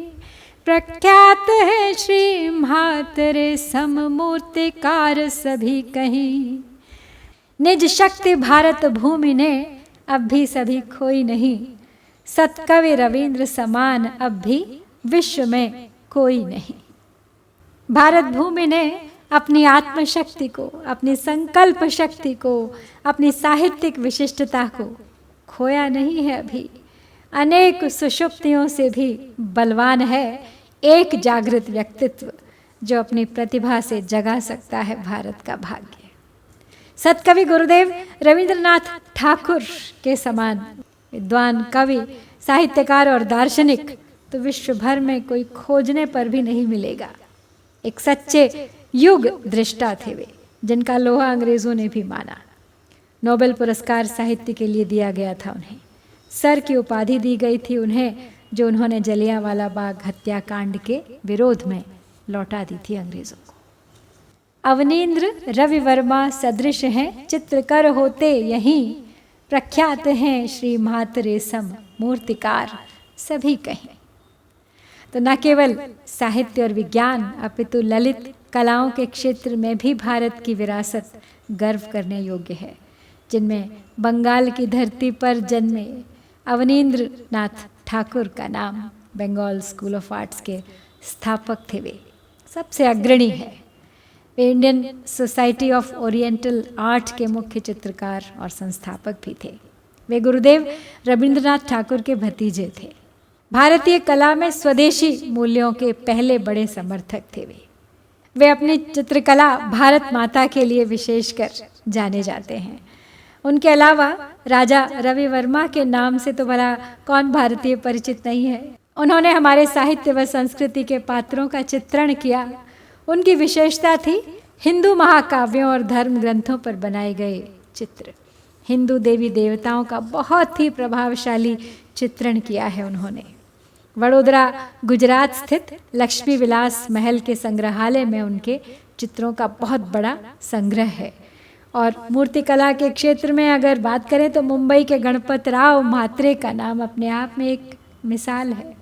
प्रख्यात है श्री म्हात्रे सम मूर्तिकार सभी कहीं। निज शक्ति भारत भूमि ने अब भी सभी खोई नहीं, सत्कवि रविंद्र समान अब भी विश्व में कोई नहीं। भारत भूमि ने अपनी आत्मशक्ति को, अपनी संकल्प शक्ति को, अपनी साहित्यिक विशिष्टता को खोया नहीं है अभी। अनेक सुषुप्तियों से भी बलवान है एक जागृत व्यक्तित्व, जो अपनी प्रतिभा से जगा सकता है भारत का भाग्य। सतकवि गुरुदेव रविंद्रनाथ ठाकुर के समान विद्वान कवि, साहित्यकार और दार्शनिक तो विश्व भर में कोई खोजने पर भी नहीं मिलेगा। एक सच्चे युग दृष्टा थे वे, जिनका लोहा अंग्रेजों ने भी माना। नोबेल पुरस्कार साहित्य के लिए दिया गया था उन्हें। सर की उपाधि दी गई थी उन्हें, जो उन्होंने जलियांवाला बाग हत्याकांड के विरोध में लौटा दी थी अंग्रेजों को। अवनींद्र रवि वर्मा सदृश हैं चित्रकर होते यहीं, प्रख्यात हैं श्री म्हात्रे सम मूर्तिकार सभी कहीं। तो न केवल साहित्य और विज्ञान अपितु ललित कलाओं के क्षेत्र में भी भारत की विरासत गर्व करने योग्य है, जिनमें बंगाल की धरती पर जन्मे अवनींद्र नाथ ठाकुर का नाम बंगाल स्कूल ऑफ आर्ट्स के स्थापक थे। वे सबसे अग्रणी है। वे Indian society of oriental art के मुख्य चित्रकार और संस्थापक भी थे। वे गुरुदेव रविंद्रनाथ ठाकुर के भतीजे थे। भारतीय कला में स्वदेशी मूल्यों के पहले बड़े समर्थक थे वे अपनी चित्रकला भारत माता के लिए विशेषकर जाने जाते हैं। उनके अलावा राजा रवि वर्मा के नाम से तो भला कौन भारतीय परिचित नहीं है। उन्होंने हमारे साहित्य व संस्कृति के पात्रों का चित्रण किया। उनकी विशेषता थी हिंदू महाकाव्यों और धर्म ग्रंथों पर बनाए गए चित्र। हिंदू देवी देवताओं का बहुत ही प्रभावशाली चित्रण किया है उन्होंने। वडोदरा गुजरात स्थित लक्ष्मी विलास महल के संग्रहालय में उनके चित्रों का बहुत बड़ा संग्रह है। और मूर्तिकला के क्षेत्र में अगर बात करें तो मुंबई के गणपतराव म्हात्रे का नाम अपने आप में एक मिसाल है।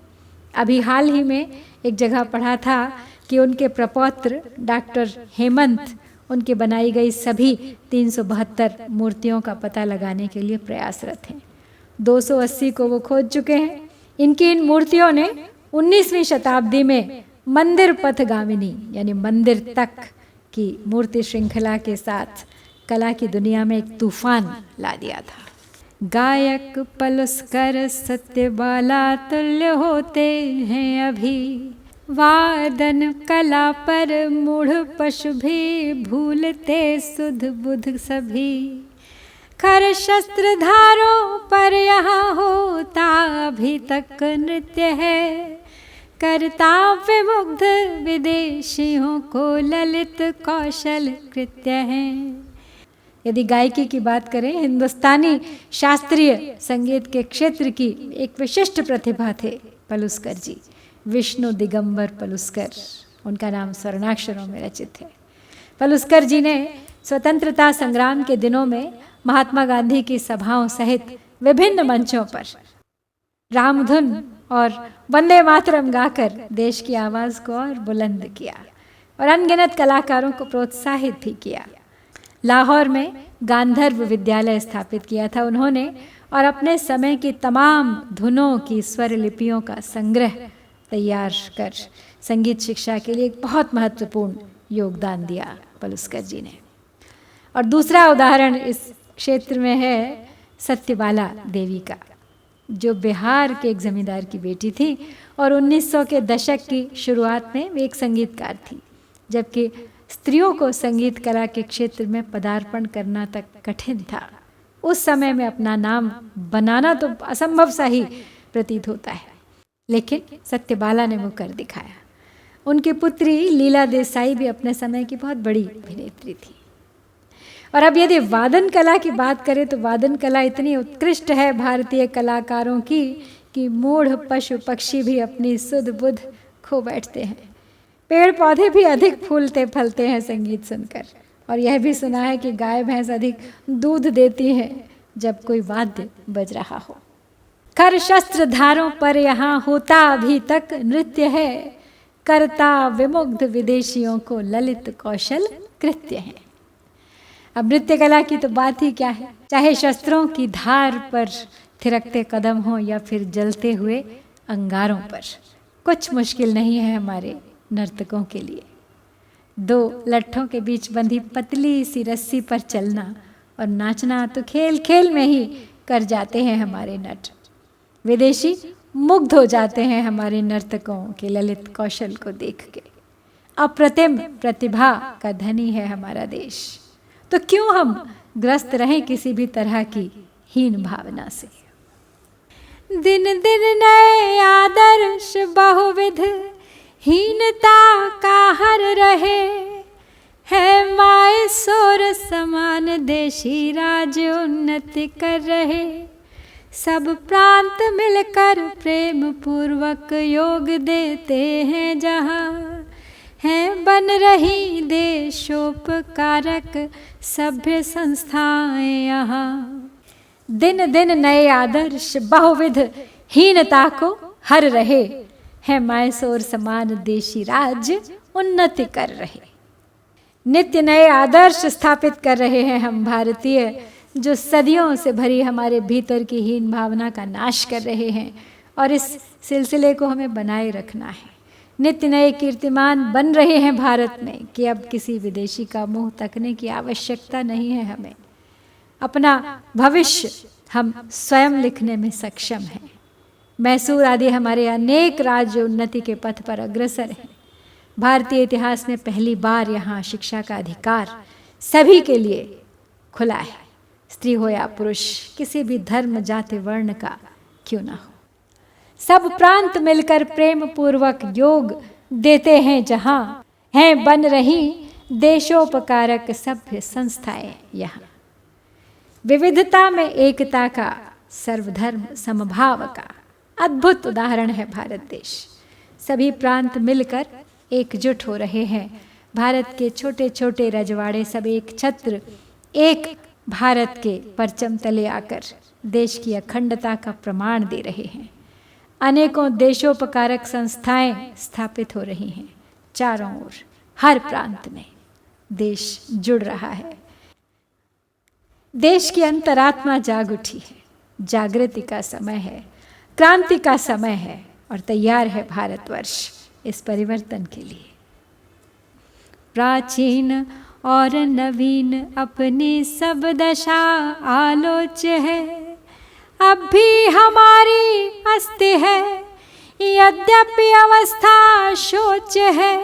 अभी हाल ही में एक जगह पढ़ा था कि उनके प्रपौत्र डॉक्टर हेमंत उनकी बनाई गई सभी 372 मूर्तियों का पता लगाने के लिए प्रयासरत हैं। 280 को वो खोज चुके हैं। इनकी इन मूर्तियों ने 19वीं शताब्दी में मंदिर पथगामिनी यानी मंदिर तक की मूर्ति श्रृंखला के साथ कला की दुनिया में एक तूफान ला दिया था। गायक पलुस्कर सत्यबाला तुल्य होते हैं अभी, वादन कला पर मूढ़ पशु भी भूलते सुध बुध सभी। खर शस्त्र धारों पर यहाँ होता अभी तक नृत्य है, करता विमुग्ध विदेशियों को ललित कौशल कृत्य है। यदि गायकी की बात करें, हिंदुस्तानी शास्त्रीय संगीत के क्षेत्र की एक विशिष्ट प्रतिभा थे पलुस्कर जी, विष्णु दिगंबर पलुस्कर। उनका नाम स्वर्णाक्षरों में रचित है। पलुस्कर जी ने स्वतंत्रता संग्राम के दिनों में महात्मा गांधी की सभाओं सहित विभिन्न मंचों पर रामधुन और वंदे मातरम गाकर देश की आवाज़ को और बुलंद किया और अनगिनत कलाकारों को प्रोत्साहित भी किया। लाहौर में गांधर्व विद्यालय स्थापित किया था उन्होंने और अपने समय की तमाम धुनों की स्वर लिपियों का संग्रह तैयार कर संगीत शिक्षा के लिए एक बहुत महत्वपूर्ण योगदान दिया पलुस्कर जी ने। और दूसरा उदाहरण इस क्षेत्र में है सत्यबाला देवी का, जो बिहार के एक जमींदार की बेटी थी और 1900 के दशक की शुरुआत में वे एक संगीतकार थी, जबकि स्त्रियों को संगीत कला के क्षेत्र में पदार्पण करना तक कठिन था। उस समय में अपना नाम बनाना तो असंभव सा ही प्रतीत होता है, लेकिन सत्यबाला ने वो कर दिखाया। उनकी पुत्री लीला देसाई भी अपने समय की बहुत बड़ी अभिनेत्री थी। और अब यदि वादन कला की बात करें तो वादन कला इतनी उत्कृष्ट है भारतीय कलाकारों की कि मूढ़ पशु पक्षी भी अपनी सुध बुध खो बैठते हैं। पेड़ पौधे भी अधिक फूलते फलते हैं संगीत सुनकर, और यह भी सुना है कि गाय भैंस अधिक दूध देती हैं जब कोई वाद्य बज रहा हो। खर शस्त्र धारों पर यहाँ होता अभी तक नृत्य है, करता विमुग्ध विदेशियों को ललित कौशल कृत्य है। अब नृत्य कला की तो बात ही क्या है, चाहे शस्त्रों की धार पर थिरकते कदम हो या फिर जलते हुए अंगारों पर, कुछ मुश्किल नहीं है हमारे नर्तकों के लिए। दो लट्ठों के बीच बंधी पतली सी रस्सी पर चलना और नाचना तो खेल खेल में ही कर जाते हैं हमारे नट। विदेशी मुग्ध हो जाते हैं हमारे नर्तकों के ललित कौशल को देख के। अप्रतिम प्रतिभा का धनी है हमारा देश, तो क्यों हम ग्रस्त रहें किसी भी तरह की हीन भावना से। दिन दिन नए आदर्श बहुविध हीनता का हर रहे, है माए सोर समान देशी राज्य उन्नति कर रहे। सब प्रांत मिलकर प्रेम पूर्वक योग देते हैं जहाँ, हैं बन रही देशोपकारक सभ्य संस्थाएं यहाँ। दिन दिन नए आदर्श बहुविध हीनता को हर रहे, है मैसूर समान देशी राज्य उन्नति कर रहे। नित्य नए आदर्श स्थापित कर रहे हैं हम भारतीय, जो सदियों से भरी हमारे भीतर की हीन भावना का नाश कर रहे हैं, और इस सिलसिले को हमें बनाए रखना है। नित्य नए कीर्तिमान बन रहे हैं भारत में कि अब किसी विदेशी का मुंह तकने की आवश्यकता नहीं है। हमें अपना भविष्य हम स्वयं लिखने में सक्षम हैं। मैसूर आदि हमारे अनेक राज्य उन्नति के पथ पर अग्रसर हैं। भारतीय इतिहास में पहली बार यहाँ शिक्षा का अधिकार सभी के लिए खुला है, स्त्री हो या पुरुष, किसी भी धर्म जाति वर्ण का क्यों ना हो। सब प्रांत मिलकर प्रेम पूर्वक योग देते हैं जहाँ, हैं बन रही देशोपकारक सभ्य संस्थाएं यहाँ। विविधता में एकता का, सर्वधर्म समभाव का अद्भुत उदाहरण है भारत देश। सभी प्रांत मिलकर एकजुट हो रहे हैं। भारत के छोटे छोटे रजवाड़े सब एक छत्र एक भारत के परचम तले आकर देश की अखंडता का प्रमाण दे रहे हैं। अनेकों देशोपकारक संस्थाएं स्थापित हो रही हैं। चारों ओर हर प्रांत में देश जुड़ रहा है। देश की अंतरात्मा जाग उठी है। जागृति का समय है, क्रांति का समय है और तैयार है भारतवर्ष इस परिवर्तन के लिए। प्राचीन और नवीन अपनी सब दशा आलोच्य है, अब भी हमारी अस्ति है, यद्यपि अवस्था शोच्य है।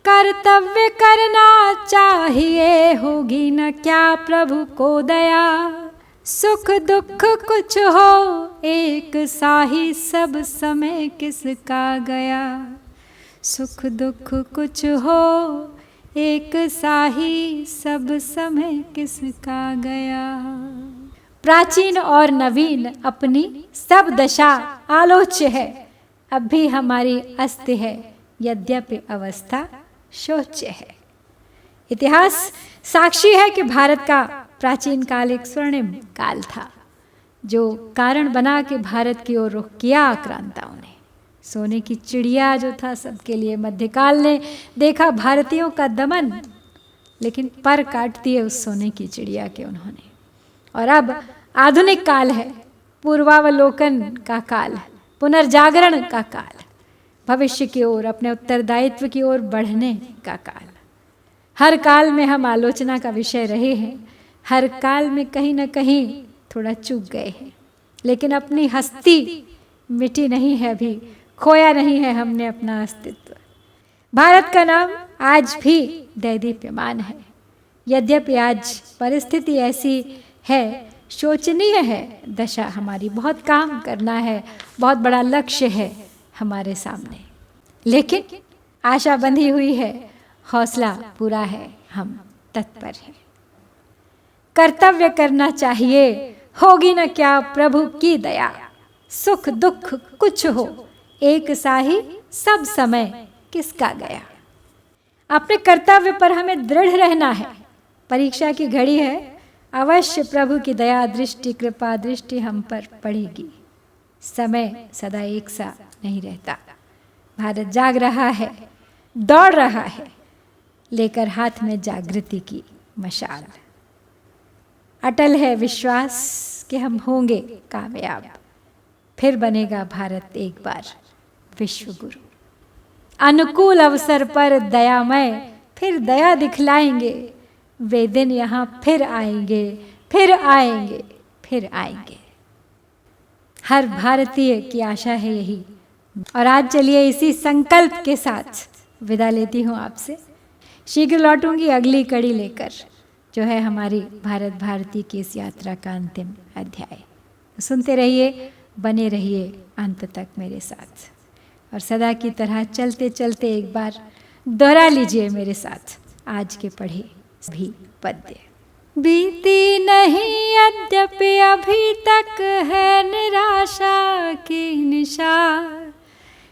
कर्तव्य करना चाहिए, होगी न क्या प्रभु को दया। सुख दुख कुछ हो एक साही, सब समय किसका गया। सुख दुख कुछ हो एक साही, सब समय किसका गया। प्राचीन और नवीन अपनी सब दशा आलोच्य है, अब भी हमारी अस्ति है, यद्यपि अवस्था शोच्य है। इतिहास साक्षी है कि भारत का प्राचीन काल एक स्वर्णिम काल था, जो कारण बना के भारत की ओर रुख किया आक्रांताओं ने। सोने की चिड़िया जो था सबके लिए, मध्यकाल ने देखा भारतीयों का दमन, लेकिन पर काट दिए उस सोने की चिड़िया के उन्होंने। और अब आधुनिक काल है, पूर्वावलोकन का काल, पुनर्जागरण का काल, भविष्य की ओर, अपने उत्तरदायित्व की ओर बढ़ने का काल। हर काल में हम आलोचना का विषय रहे हैं, हर काल में कहीं ना कहीं थोड़ा चूक गए हैं, लेकिन अपनी हस्ती मिटी नहीं है, अभी खोया नहीं है हमने अपना अस्तित्व। भारत का नाम आज भी दैदीप्यमान है, यद्यपि आज परिस्थिति ऐसी है, शोचनीय है दशा हमारी। बहुत काम करना है, बहुत बड़ा लक्ष्य है हमारे सामने, लेकिन आशा बंधी हुई है, हौसला पूरा है, हम तत्पर हैं। कर्तव्य करना चाहिए, होगी न क्या प्रभु की दया। सुख दुख कुछ हो एक साही, सब समय किसका गया। अपने कर्तव्य पर हमें दृढ़ रहना है। परीक्षा की घड़ी है, अवश्य प्रभु की दया दृष्टि कृपा दृष्टि हम पर पड़ेगी। समय सदा एक सा नहीं रहता। भारत जाग रहा है, दौड़ रहा है, लेकर हाथ में जागृति की मशाल। अटल है विश्वास कि हम होंगे कामयाब, फिर बनेगा भारत एक बार विश्व गुरु। अनुकूल अवसर पर दयामय फिर दया दिखलाएंगे, वे दिन यहाँ फिर आएंगे, फिर आएंगे, फिर आएंगे। हर भारतीय की आशा है यही। और आज चलिए इसी संकल्प के साथ विदा लेती हूँ आपसे। शीघ्र लौटूंगी अगली कड़ी लेकर, जो है हमारी भारत भारती की इस यात्रा का अंतिम अध्याय। सुनते रहिए, बने रहिए अंत तक मेरे साथ, और सदा की तरह चलते चलते एक बार दोहरा लीजिए मेरे साथ आज के पढ़े भी पद्य। बीती नहीं यद्यपि अभी तक है निराशा की निशान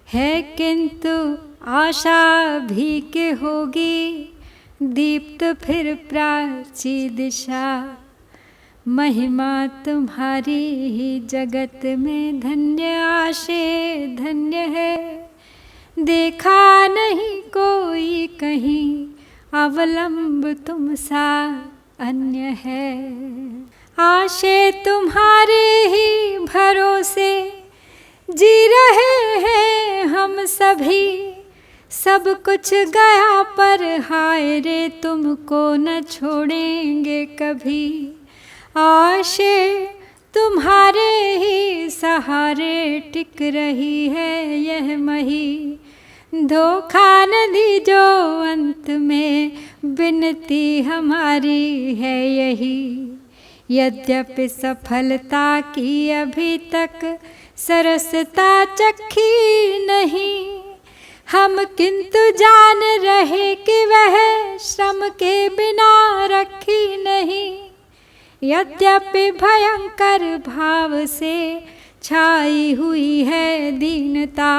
है, किंतु आशा भी के होगी दीप्त फिर प्राची दिशा। महिमा तुम्हारी ही जगत में धन्य आशे धन्य है, देखा नहीं कोई कहीं अवलंब तुम सा अन्य है। आशे तुम्हारे ही भरोसे जी रहे हैं हम सभी, सब कुछ गया पर हाय रे तुमको न छोड़ेंगे कभी। आशे तुम्हारे ही सहारे टिक रही है यह मही, धोखा न दीजो अंत में विनती हमारी है यही। यद्यपि सफलता की अभी तक सरसता चखी नहीं, हम किंतु जान रहे कि वह श्रम के बिना रखी नहीं। यद्यपि भयंकर भाव से छाई हुई है दीनता,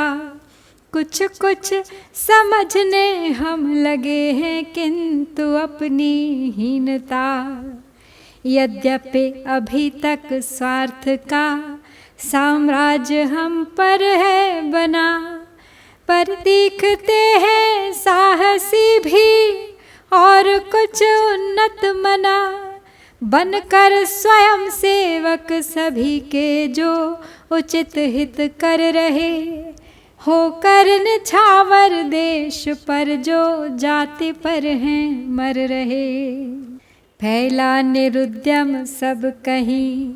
कुछ कुछ समझने हम लगे हैं किंतु अपनी हीनता। यद्यपि अभी तक स्वार्थ का साम्राज्य हम पर है बना, पर दिखते हैं साहसी भी और कुछ उन्नत मना। बनकर स्वयं सेवक सभी के जो उचित हित कर रहे, होकर निछावर देश पर जो जाति पर हैं मर रहे। फैला निरुद्यम सब कहीं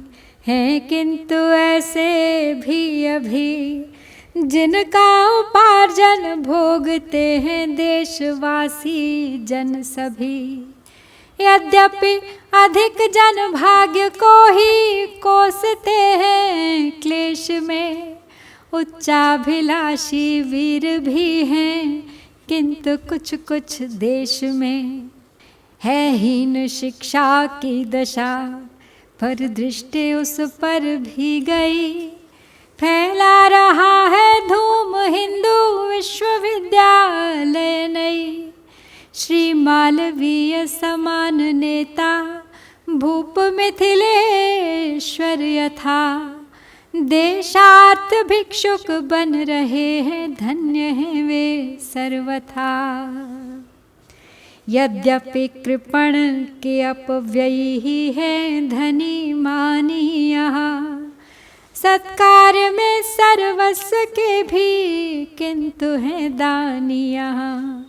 हैं, किंतु ऐसे भी अभी जिनका उपार्जन भोगते हैं देशवासी जन सभी। यद्यपि अधिक जन भाग्य को ही कोसते हैं क्लेश में, उच्चाभिलाषी वीर भी हैं किंतु कुछ कुछ देश में। है हीन शिक्षा की दशा, पर दृष्टि उस पर भी गई। फैला रहा है धूम हिंदू विश्वविद्यालय नई। श्री मालवीय समान नेता भूप मिथिलेश्वर यथा, देशार्थ भिक्षुक बन रहे हैं धन्य हैं वे सर्वथा। यद्यपि कृपण के अपव्ययी ही है धनी मानी यहाँ, सत्कार्य में सर्वस्व के भी किंतु है दानी यहाँ।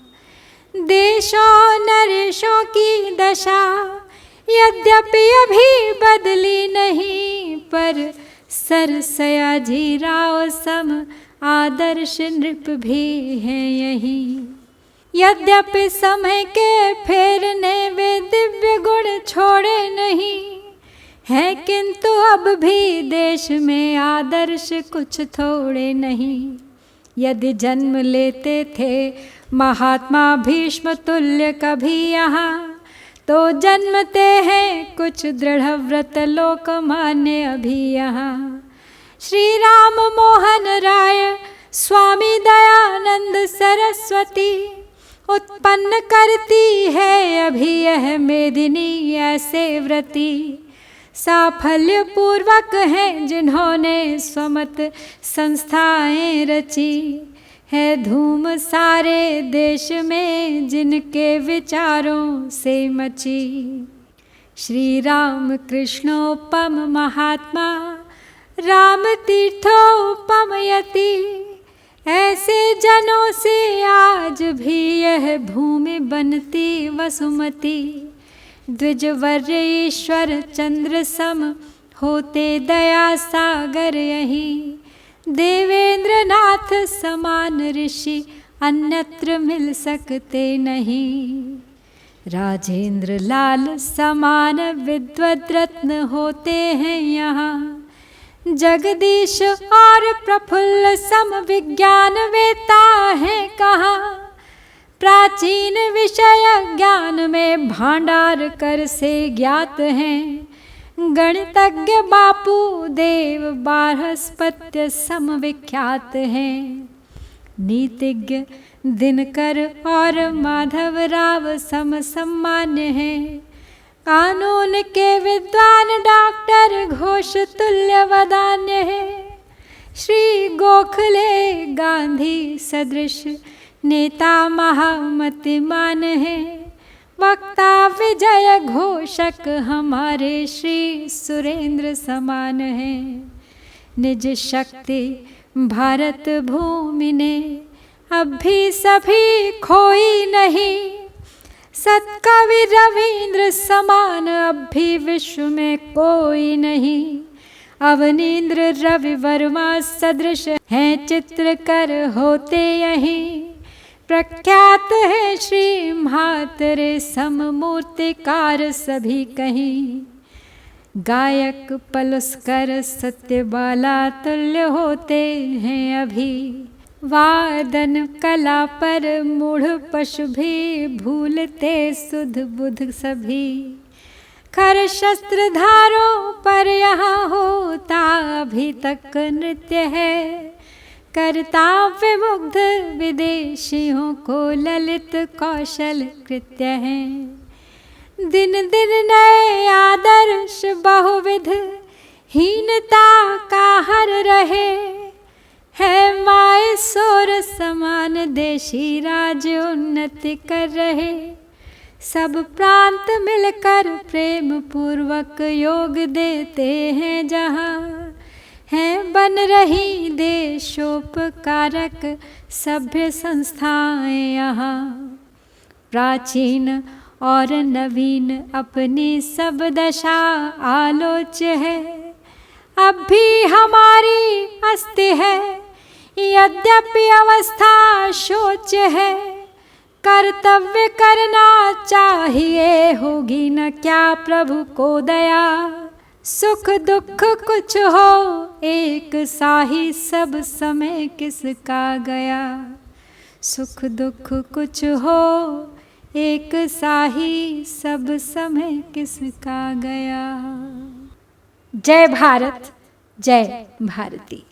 देशों नरेशों की दशा यद्यपि अभी बदली नहीं, पर सर सयाजी राव सम आदर्श नृप भी हैं यहीं। यद्यपि समय के फेरने वे दिव्य गुण छोड़े नहीं है, किंतु अब भी देश में आदर्श कुछ थोड़े नहीं। यदि जन्म लेते थे महात्मा भीष्म तुल्य कभी यहाँ, तो जन्मते हैं कुछ दृढ़ व्रत लोकमान्य अभी यहाँ। श्री राम मोहन राय स्वामी दयानंद सरस्वती, उत्पन्न करती है अभी यह मेदिनी ऐसे व्रती। साफल्य पूर्वक हैं जिन्होंने स्वमत संस्थाएं रची, है धूम सारे देश में जिनके विचारों से मची। श्री राम कृष्णोपम महात्मा राम तीर्थोपम यति, ऐसे जनों से आज भी यह भूमि बनती वसुमती। द्विजवर्य ईश्वर चंद्र सम होते दया सागर यहीं, देवेंद्र नाथ समान ऋषि अन्यत्र मिल सकते नहीं। राजेंद्र लाल समान विद्वद् रत्न होते हैं यहाँ, जगदीश और प्रफुल्ल सम विज्ञान वेता है कहाँ। प्राचीन विषय ज्ञान में भांडार कर से ज्ञात हैं, गणितज्ञ बापू देव बारहस्पत्य सम विख्यात हैं। नीतिज्ञ दिनकर और माधव राव सम सम्मान्य हैं, कानून के विद्वान डॉक्टर घोष तुल्य वदान्य है। श्री गोखले गांधी सदृश नेता महामतिमान है, वक्ता विजय घोषक हमारे श्री सुरेंद्र समान है। निज शक्ति भारत भूमि ने अब भी सभी खोई नहीं, सत्कवि रवींद्र समान अब भी विश्व में कोई नहीं। अवनींद्र रवि वर्मा सदृश हैं चित्रकर होते यहीं, प्रख्यात है श्री म्हात्रे सम मूर्तिकार सभी कहीं। गायक पलुस्कर सत्यबाला तुल्य होते हैं अभी, वादन कला पर मूढ़ पशु भी भूलते सुध बुध सभी। खर शस्त्र धारों पर यहाँ होता अभी तक नृत्य है, करता विमुग्ध विदेशियों को ललित कौशल कृत्य है। दिन दिन नए आदर्श बहुविध हीनता का हर रहे। है माए सोर समान देशी राज्य उन्नति कर रहे। सब प्रांत मिलकर प्रेम पूर्वक योग देते हैं जहाँ। हैं बन रही देशोपकारक सभ्य संस्थाएं यहाँ। प्राचीन और नवीन अपनी सब दशा आलोच्य है। अब भी हमारी अस्ति है यद्यपि अवस्था शोच्य है। कर्तव्य करना चाहिए होगी न क्या प्रभु को दया। सुख दुख कुछ हो एक साही सब समय किसका गया। सुख दुख कुछ हो एक साही सब समय किसका गया। जय भारत जय भारती।